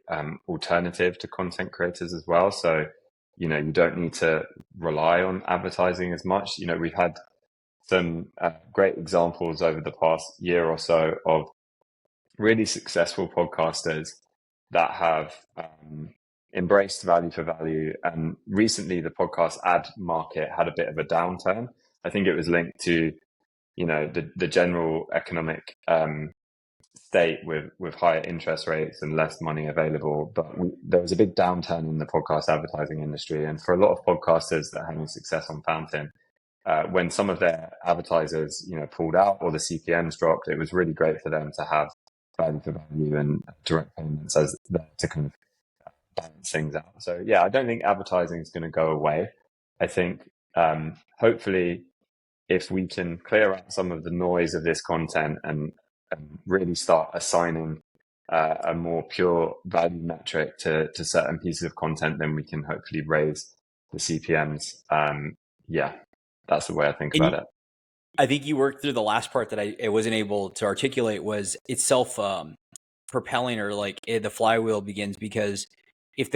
alternative to content creators as well. So, you don't need to rely on advertising as much. We've had some great examples over the past year or so of really successful podcasters that have embraced value for value. And recently the podcast ad market had a bit of a downturn. I think it was linked to, the general economic state with higher interest rates and less money available. But there was a big downturn in the podcast advertising industry. And for a lot of podcasters that are having success on Fountain, when some of their advertisers, pulled out or the CPMs dropped, it was really great for them to have value for value and direct payments as there to kind of balance things out. So yeah, I don't think advertising is going to go away. I think hopefully if we can clear out some of the noise of this content and really start assigning a more pure value metric to certain pieces of content, then we can hopefully raise the CPMs. That's the way I think about it. I think you worked through the last part that I wasn't able to articulate, was it's self propelling, or like the flywheel begins, because if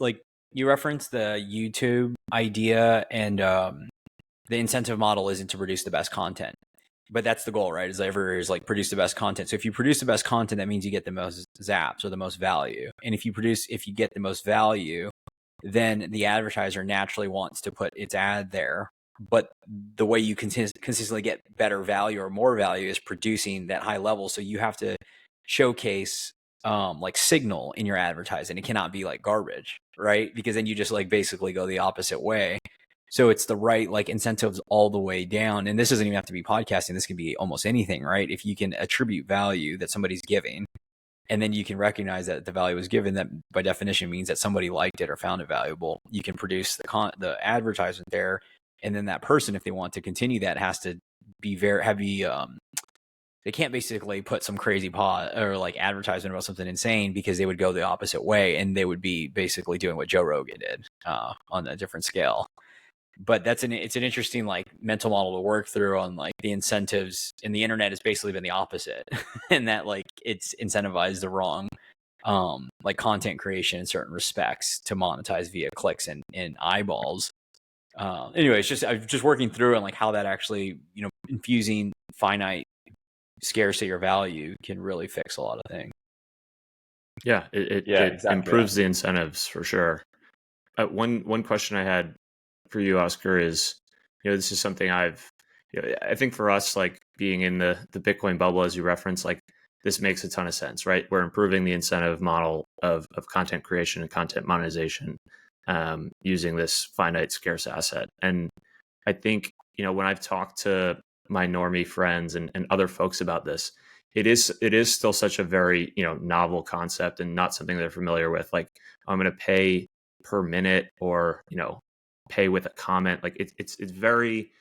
like you referenced the YouTube idea, and the incentive model isn't to produce the best content, but that's the goal, right? Is like produce the best content. So if you produce the best content, that means you get the most zaps or the most value. And if you get the most value, then the advertiser naturally wants to put its ad there. But the way you consistently get better value or more value is producing that high level. So you have to showcase like signal in your advertising. It cannot be like garbage, right? Because then you just like basically go the opposite way. So it's the right like incentives all the way down. And this doesn't even have to be podcasting. This can be almost anything, right? If you can attribute value that somebody's giving, and then you can recognize that the value was given, that by definition means that somebody liked it or found it valuable. You can produce the advertisement there. And then that person, if they want to continue that, has to be very heavy. They can't basically put some crazy pod or like advertisement about something insane, because they would go the opposite way and they would be basically doing what Joe Rogan did on a different scale. But it's an interesting like mental model to work through on like the incentives, and the internet has basically been the opposite in that like it's incentivized the wrong like content creation in certain respects to monetize via clicks and eyeballs. Anyway, it's just I'm just working through and like how that actually, you know, infusing finite scarcity or value can really fix a lot of things. Yeah, it exactly. improves the incentives for sure. One question I had for you, Oscar, is, you know, this is something I think for us, like being in the Bitcoin bubble, as you referenced, like this makes a ton of sense, right? We're improving the incentive model of content creation and content monetization using this finite scarce asset. And I think, you know, when I've talked to my normie friends and other folks about this, it is still such a very, you know, novel concept and not something they're familiar with. Like, I'm going to pay per minute, or, you know, pay with a comment. Like it's very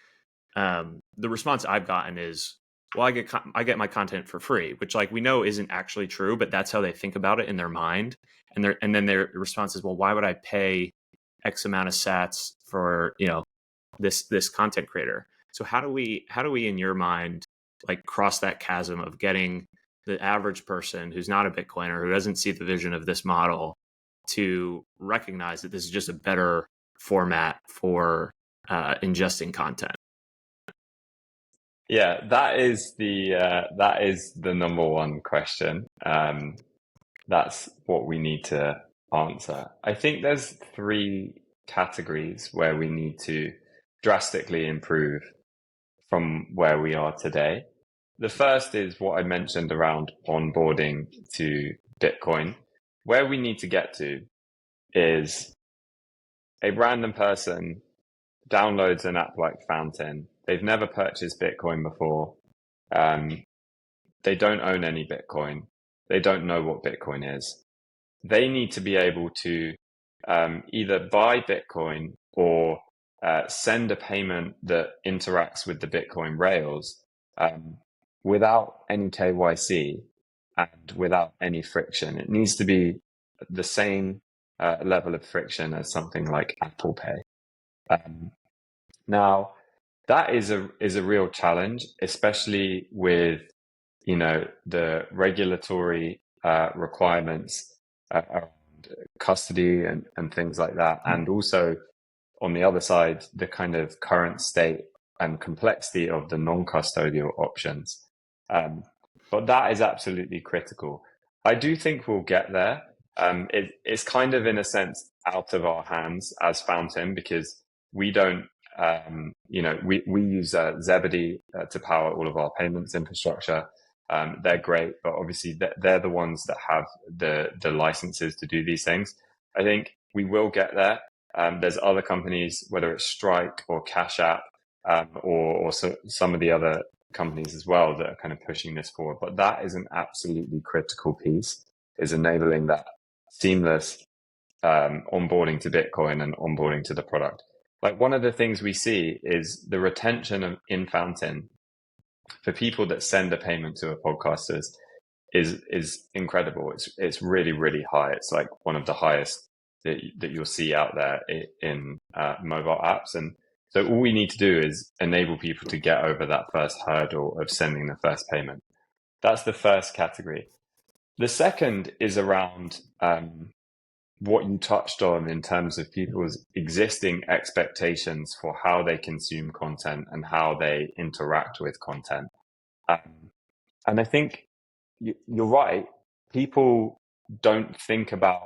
the response I've gotten is, well, I get my content for free, which like we know isn't actually true, but that's how they think about it in their mind. And then their response is, well, why would I pay X amount of sats for, you know, this content creator? So how do we in your mind like cross that chasm of getting the average person who's not a Bitcoiner, who doesn't see the vision of this model, to recognize that this is just a better format for ingesting content? Yeah, that is the number one question. That's what we need to answer. I think there's 3 categories where we need to drastically improve from where we are today. The first is what I mentioned around onboarding to Bitcoin. Where we need to get to is a random person downloads an app like Fountain. They've never purchased Bitcoin before. They don't own any Bitcoin. They don't know what Bitcoin is. They need to be able to either buy Bitcoin or send a payment that interacts with the Bitcoin rails without any KYC and without any friction. It needs to be the same level of friction as something like Apple Pay. Now, that is a real challenge, especially with, you know, the regulatory requirements around custody and things like that, and also on the other side, the kind of current state and complexity of the non-custodial options. But that is absolutely critical. I do think we'll get there. It's kind of, in a sense, out of our hands as Fountain, because we don't, you know, we use Zebedee to power all of our payments infrastructure. They're great, but obviously they're the ones that have the licenses to do these things. I think we will get there. There's other companies, whether it's Strike or Cash App, or some of the other companies as well, that are kind of pushing this forward. But that is an absolutely critical piece, is enabling that seamless onboarding to Bitcoin and onboarding to the product. Like, one of the things we see is the retention in Fountain for people that send a payment to a podcaster is incredible. It's really, really high. It's like one of the highest that you'll see out there in mobile apps. And so all we need to do is enable people to get over that first hurdle of sending the first payment. That's the first category. The second is around what you touched on in terms of people's existing expectations for how they consume content and how they interact with content. And I think you're right. People don't think about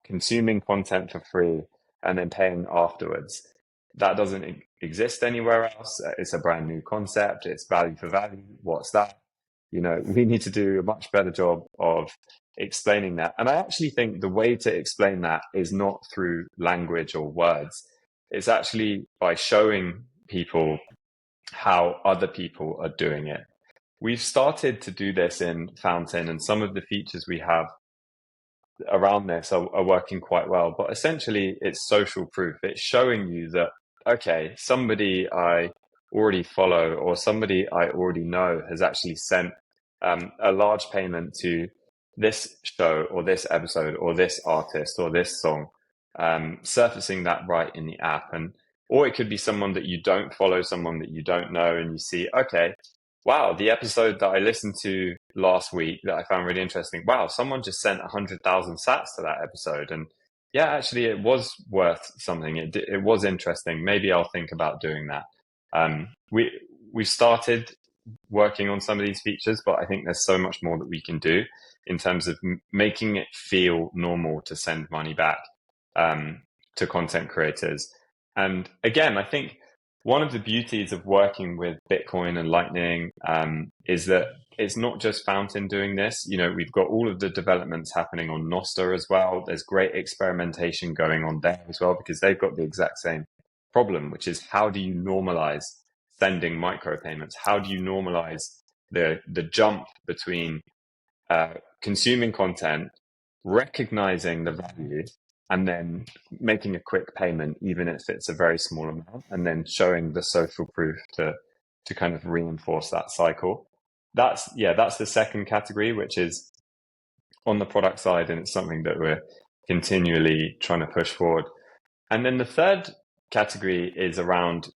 consuming content for free and then paying afterwards. That doesn't exist anywhere else. It's a brand new concept. It's value for value. What's that? we need to do a much better job of explaining that. And I actually think the way to explain that is not through language or words. It's actually by showing people how other people are doing it. We've started to do this in Fountain, and some of the features we have around this are working quite well. But essentially, it's social proof. It's showing you that, okay, somebody I already follow or somebody I already know has actually sent a large payment to this show or this episode or this artist or this song, surfacing that right in the app. Or it could be someone that you don't follow, someone that you don't know, and you see, okay, wow, the episode that I listened to last week that I found really interesting, wow, someone just sent 100,000 sats to that episode. And yeah, actually, it was worth something. It was interesting. Maybe I'll think about doing that. We started working on some of these features, but I think there's so much more that we can do in terms of making it feel normal to send money back to content creators. And again, I think one of the beauties of working with Bitcoin and Lightning is that it's not just Fountain doing this. We've got all of the developments happening on Nostr as well. There's great experimentation going on there as well, because they've got the exact same problem, which is how do you normalize sending micropayments? How do you normalize the jump between consuming content, recognizing the value, and then making a quick payment, even if it's a very small amount, and then showing the social proof to kind of reinforce that cycle. That's the second category, which is on the product side, and it's something that we're continually trying to push forward. And then the third category is around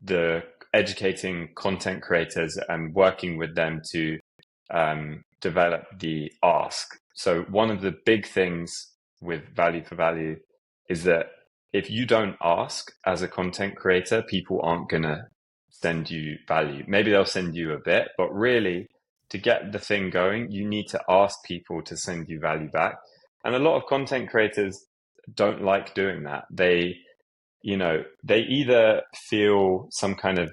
the educating content creators and working with them to develop the ask. So one of the big things with value for value is that if you don't ask as a content creator, people aren't going to send you value. Maybe they'll send you a bit, but really to get the thing going, you need to ask people to send you value back. And a lot of content creators don't like doing that. They either feel some kind of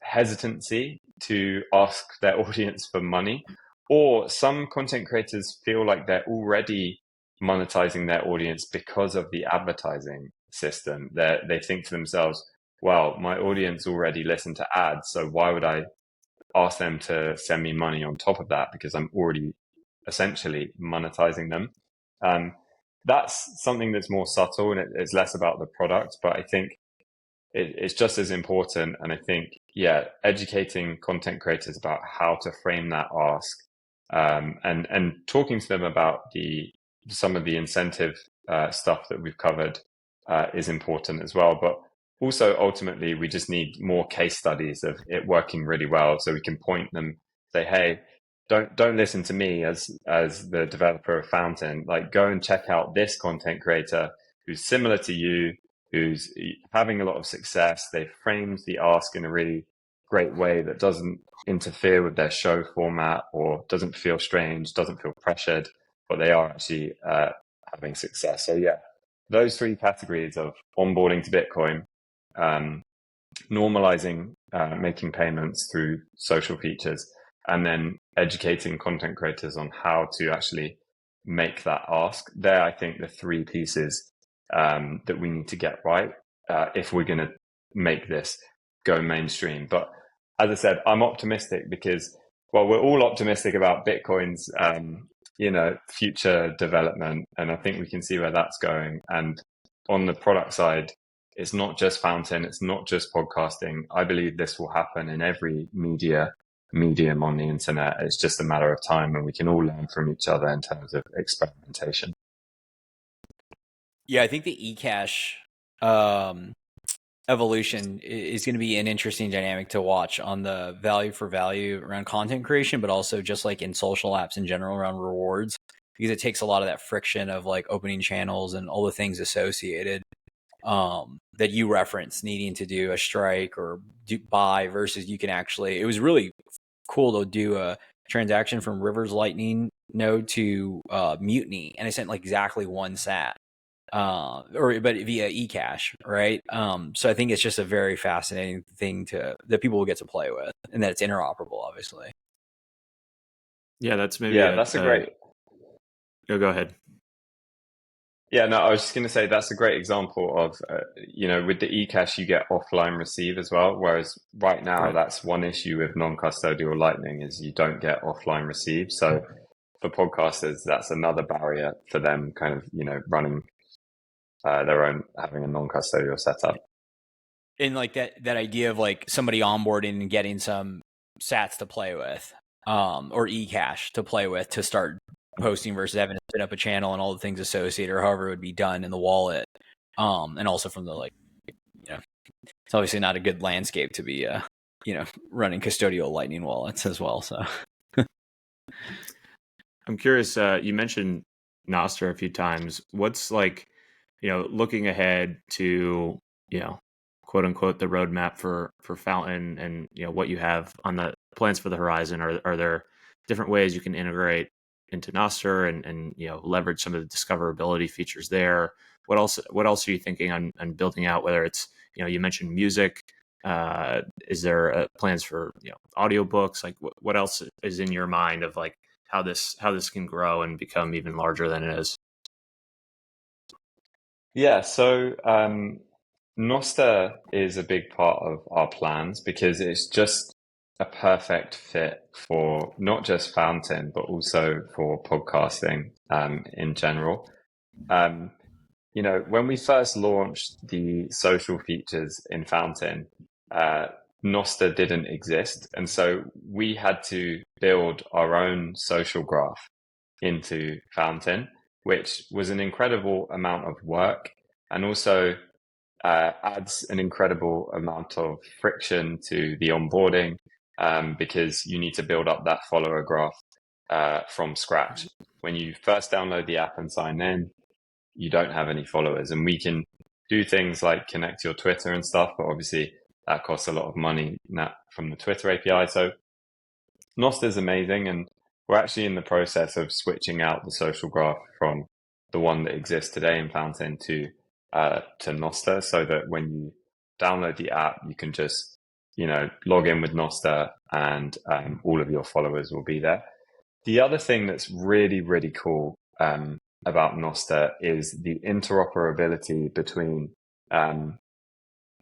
hesitancy to ask their audience for money, or some content creators feel like they're already monetizing their audience because of the advertising system. They think to themselves, well, my audience already listen to ads, so why would I ask them to send me money on top of that, because I'm already essentially monetizing them. That's something that's more subtle, and it's less about the product, but I think it's just as important. And I think, educating content creators about how to frame that ask, and talking to them about some of the incentive stuff that we've covered is important as well. But also, ultimately, we just need more case studies of it working really well, so we can point them, say, hey, don't listen to me as the developer of Fountain. Like, go and check out this content creator who's similar to you, who's having a lot of success. They framed the ask in a really great way that doesn't interfere with their show format or doesn't feel strange, doesn't feel pressured, but they are actually having success. So those three categories of onboarding to Bitcoin, normalizing making payments through social features, and then educating content creators on how to actually make that ask. They're, I think, the three pieces that we need to get right if we're going to make this go mainstream. But as I said, I'm optimistic because, well, we're all optimistic about Bitcoin's future development, and I think we can see where that's going. And on the product side, it's not just Fountain, it's not just podcasting. I believe this will happen in every medium on the internet. It's just a matter of time, and we can all learn from each other in terms of experimentation. Yeah, I think the eCash evolution is going to be an interesting dynamic to watch on the value for value around content creation, but also just like in social apps in general around rewards, because it takes a lot of that friction of like opening channels and all the things associated that you referenced, needing to do a strike or buy versus you can actually, it was really cool to do a transaction from River's Lightning node to Mutiny, and I sent like exactly one sat. But via eCash, right? So I think it's just a very fascinating thing that people will get to play with, and that it's interoperable, obviously. Yeah, that's maybe that's a great. Oh, go ahead. Yeah, no, I was just going to say that's a great example of, with the eCash, you get offline receive as well. Whereas right now, that's one issue with non-custodial Lightning is you don't get offline receive. So for podcasters, that's another barrier for them kind of, running their own, having a non-custodial setup. And like that idea of like somebody onboarding and getting some sats to play with, or eCash to play with to start posting versus having to spin up a channel and all the things associated or however it would be done in the wallet. And also from the it's obviously not a good landscape to be, running custodial Lightning wallets as well. So I'm curious, you mentioned Nostr a few times. What's looking ahead to, quote unquote, the roadmap for Fountain and, what you have on the plans for the horizon? Are there different ways you can integrate into Nostr and leverage some of the discoverability features there? What else are you thinking on building out, whether it's, you mentioned music, is there plans for, audiobooks? Like what else is in your mind of like how this can grow and become even larger than it is? Yeah, so Nostr is a big part of our plans because it's just a perfect fit for not just Fountain, but also for podcasting in general. When we first launched the social features in Fountain, Nostr didn't exist. And so we had to build our own social graph into Fountain, which was an incredible amount of work and also adds an incredible amount of friction to the onboarding because you need to build up that follower graph from scratch. When you first download the app and sign in, you don't have any followers. And we can do things like connect your Twitter and stuff, but obviously that costs a lot of money from the Twitter API. So Nostr is amazing. And we're actually in the process of switching out the social graph from the one that exists today in Fountain to Nostr, so that when you download the app, you can just, log in with Nostr and all of your followers will be there. The other thing that's really, really cool about Nostr is the interoperability between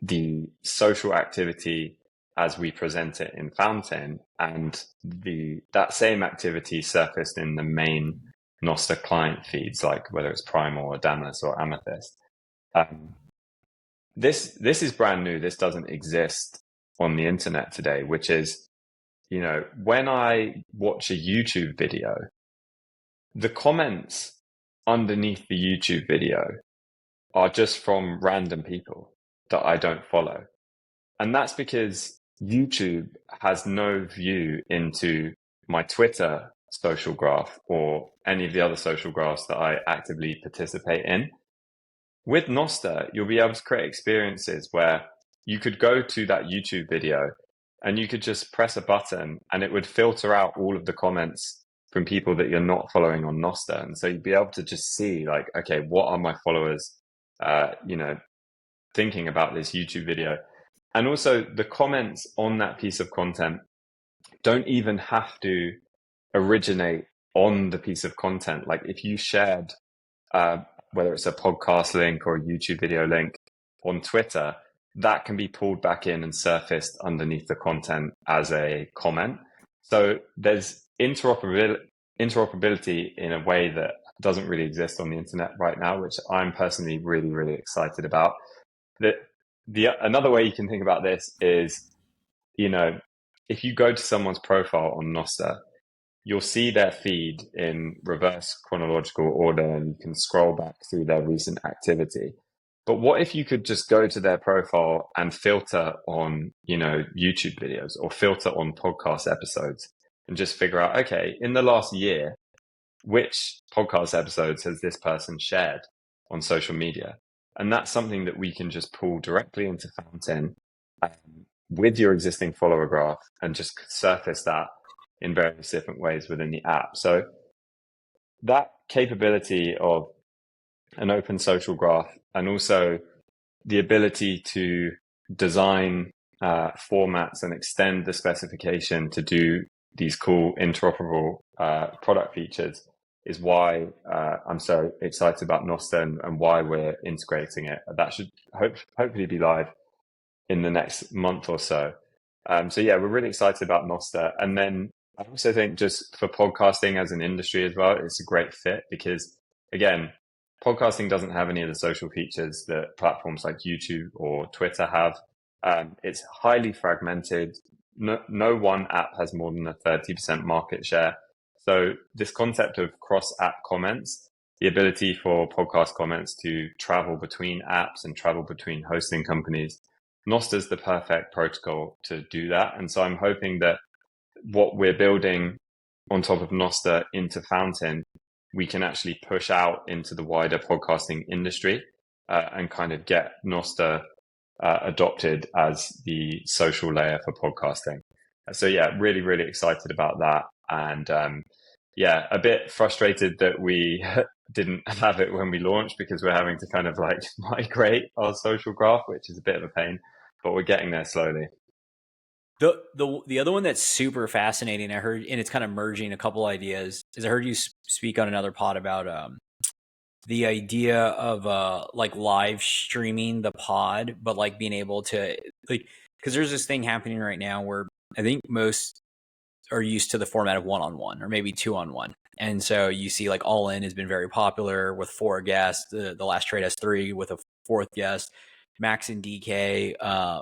the social activity as we present it in Fountain and that same activity surfaced in the main Nostr client feeds, like whether it's Primal or Damus or Amethyst. This is brand new. This doesn't exist on the internet today, which is, when I watch a YouTube video, the comments underneath the YouTube video are just from random people that I don't follow. And that's because YouTube has no view into my Twitter social graph or any of the other social graphs that I actively participate in. With Nostr, you'll be able to create experiences where you could go to that YouTube video and you could just press a button and it would filter out all of the comments from people that you're not following on Nostr. And so you'd be able to just see like, okay, what are my followers, thinking about this YouTube video? And also the comments on that piece of content don't even have to originate on the piece of content. Like if you shared, whether it's a podcast link or a YouTube video link on Twitter, that can be pulled back in and surfaced underneath the content as a comment. So there's interoperability in a way that doesn't really exist on the internet right now, which I'm personally really, really excited about. Another way you can think about this is, if you go to someone's profile on Nostr, you'll see their feed in reverse chronological order and you can scroll back through their recent activity. But what if you could just go to their profile and filter on, YouTube videos or filter on podcast episodes and just figure out, okay, in the last year, which podcast episodes has this person shared on social media? And that's something that we can just pull directly into Fountain with your existing follower graph and just surface that in various different ways within the app. So that capability of an open social graph and also the ability to design formats and extend the specification to do these cool interoperable product features is why I'm so excited about Nostr and why we're integrating it. That should hopefully be live in the next month or so. So yeah, we're really excited about Nostr. And then I also think just for podcasting as an industry as well, it's a great fit because, again, podcasting doesn't have any of the social features that platforms like YouTube or Twitter have. It's highly fragmented. No one app has more than a 30% market share. So this concept of cross-app comments, the ability for podcast comments to travel between apps and travel between hosting companies, Nostr is the perfect protocol to do that. And so I'm hoping that what we're building on top of Nostr into Fountain, we can actually push out into the wider podcasting industry and kind of get Nostr adopted as the social layer for podcasting. So yeah, really, really excited about that. And yeah, a bit frustrated that we didn't have it when we launched because we're having to kind of like migrate our social graph, which is a bit of a pain, but we're getting there slowly. The other one that's super fascinating, I heard, and it's kind of merging a couple ideas, is I heard you speak on another pod about the idea of like live streaming the pod, but like being able to like, because there's this thing happening right now where I think most are used to the format of one-on-one or maybe two-on-one. And so you see like All In has been very popular with 4 guests. The Last Trade has 3 with a 4th guest. Max and DK,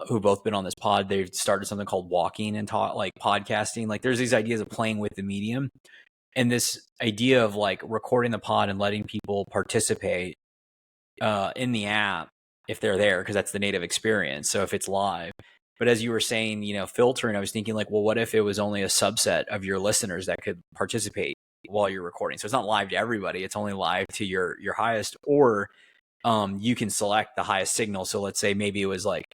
who've both been on this pod, they've started something called Walking and taught like podcasting. Like there's these ideas of playing with the medium and this idea of like recording the pod and letting people participate in the app if they're there, because that's the native experience. So if it's live. But as you were saying, you know, filtering, I was thinking like, well, what if it was only a subset of your listeners that could participate while you're recording? So it's not live to everybody. It's only live to your highest, or you can select the highest signal. So let's say maybe it was like,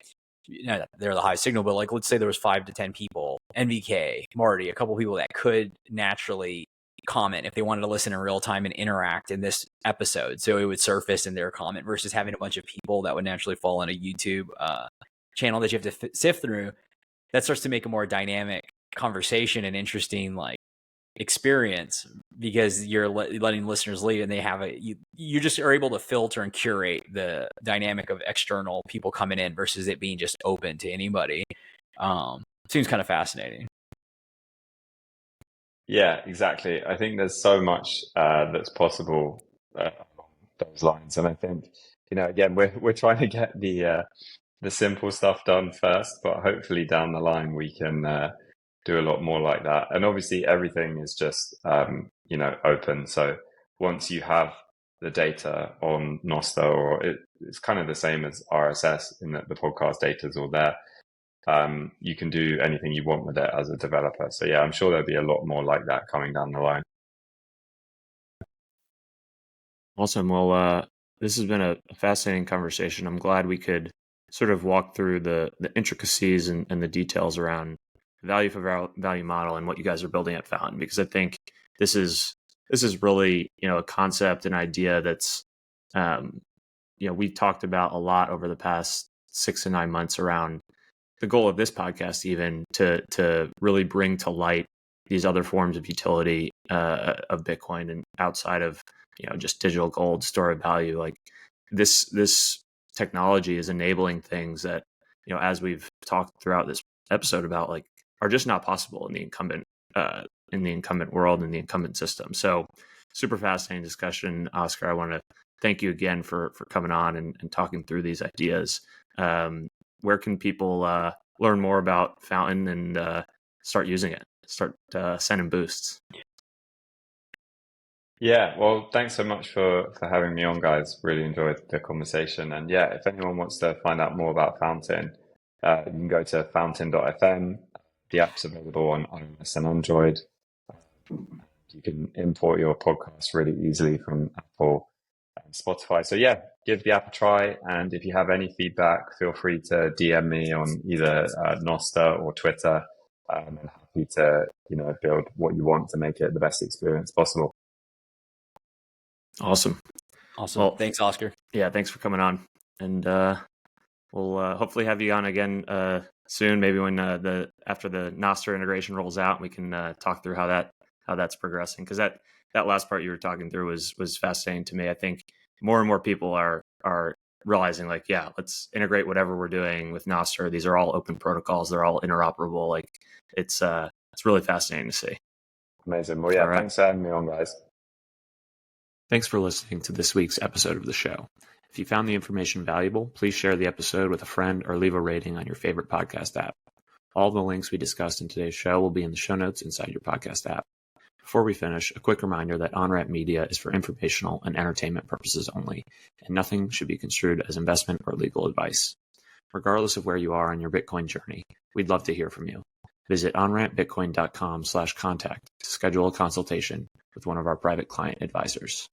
you know, they're the highest signal, but like, let's say there was 5 to 10 people, NVK, Marty, a couple people that could naturally comment if they wanted to listen in real time and interact in this episode. So it would surface in their comment versus having a bunch of people that would naturally fall on a YouTube channel that you have to sift through. That starts to make a more dynamic conversation and interesting like experience because you're letting listeners lead and they have you just are able to filter and curate the dynamic of external people coming in versus it being just open to anybody. Seems kind of fascinating. Yeah, exactly. I think there's so much that's possible along those lines, and I think, you know, again, we're trying to get the simple stuff done first, but hopefully down the line we can do a lot more like that. And obviously everything is just you know, open. So once you have the data on Nostr, or it's kind of the same as RSS in that the podcast data is all there. You can do anything you want with it as a developer. So yeah, I'm sure there'll be a lot more like that coming down the line. Awesome. Well, this has been a fascinating conversation. I'm glad we could sort of walk through the intricacies and the details around value for value model and what you guys are building at Fountain, because I think this is really, you know, a concept, an idea that's, you know, we've talked about a lot over the past 6 to 9 months around the goal of this podcast, even to really bring to light these other forms of utility of Bitcoin and outside of, you know, just digital gold, store of value. Like this technology is enabling things that, you know, as we've talked throughout this episode about, like, are just not possible in the incumbent world, in the incumbent system. So super fascinating discussion, Oscar. I want to thank you again for coming on and talking through these ideas. Where can people learn more about Fountain and start using it, start sending boosts? Yeah, well, thanks so much for having me on, guys. Really enjoyed the conversation. And yeah, if anyone wants to find out more about Fountain, you can go to fountain.fm. The app's available on iOS and Android. You can import your podcast really easily from Apple and Spotify. So yeah, give the app a try. And if you have any feedback, feel free to DM me on either Nostr or Twitter. I'm happy to, you know, build what you want to make it the best experience possible. Awesome. Well, thanks, Oscar. Yeah, thanks for coming on. And we'll hopefully have you on again soon, maybe when after the Nostr integration rolls out, we can talk through how that's progressing. Because that last part you were talking through was fascinating to me. I think more and more people are realizing, like, yeah, let's integrate whatever we're doing with Nostr. These are all open protocols. They're all interoperable. Like, it's really fascinating to see. Amazing. Well, yeah, All right. Thanks for having me on, guys. Thanks for listening to this week's episode of the show. If you found the information valuable, please share the episode with a friend or leave a rating on your favorite podcast app. All the links we discussed in today's show will be in the show notes inside your podcast app. Before we finish, a quick reminder that Onramp Media is for informational and entertainment purposes only, and nothing should be construed as investment or legal advice. Regardless of where you are on your Bitcoin journey, we'd love to hear from you. Visit onrampbitcoin.com/contact to schedule a consultation with one of our private client advisors.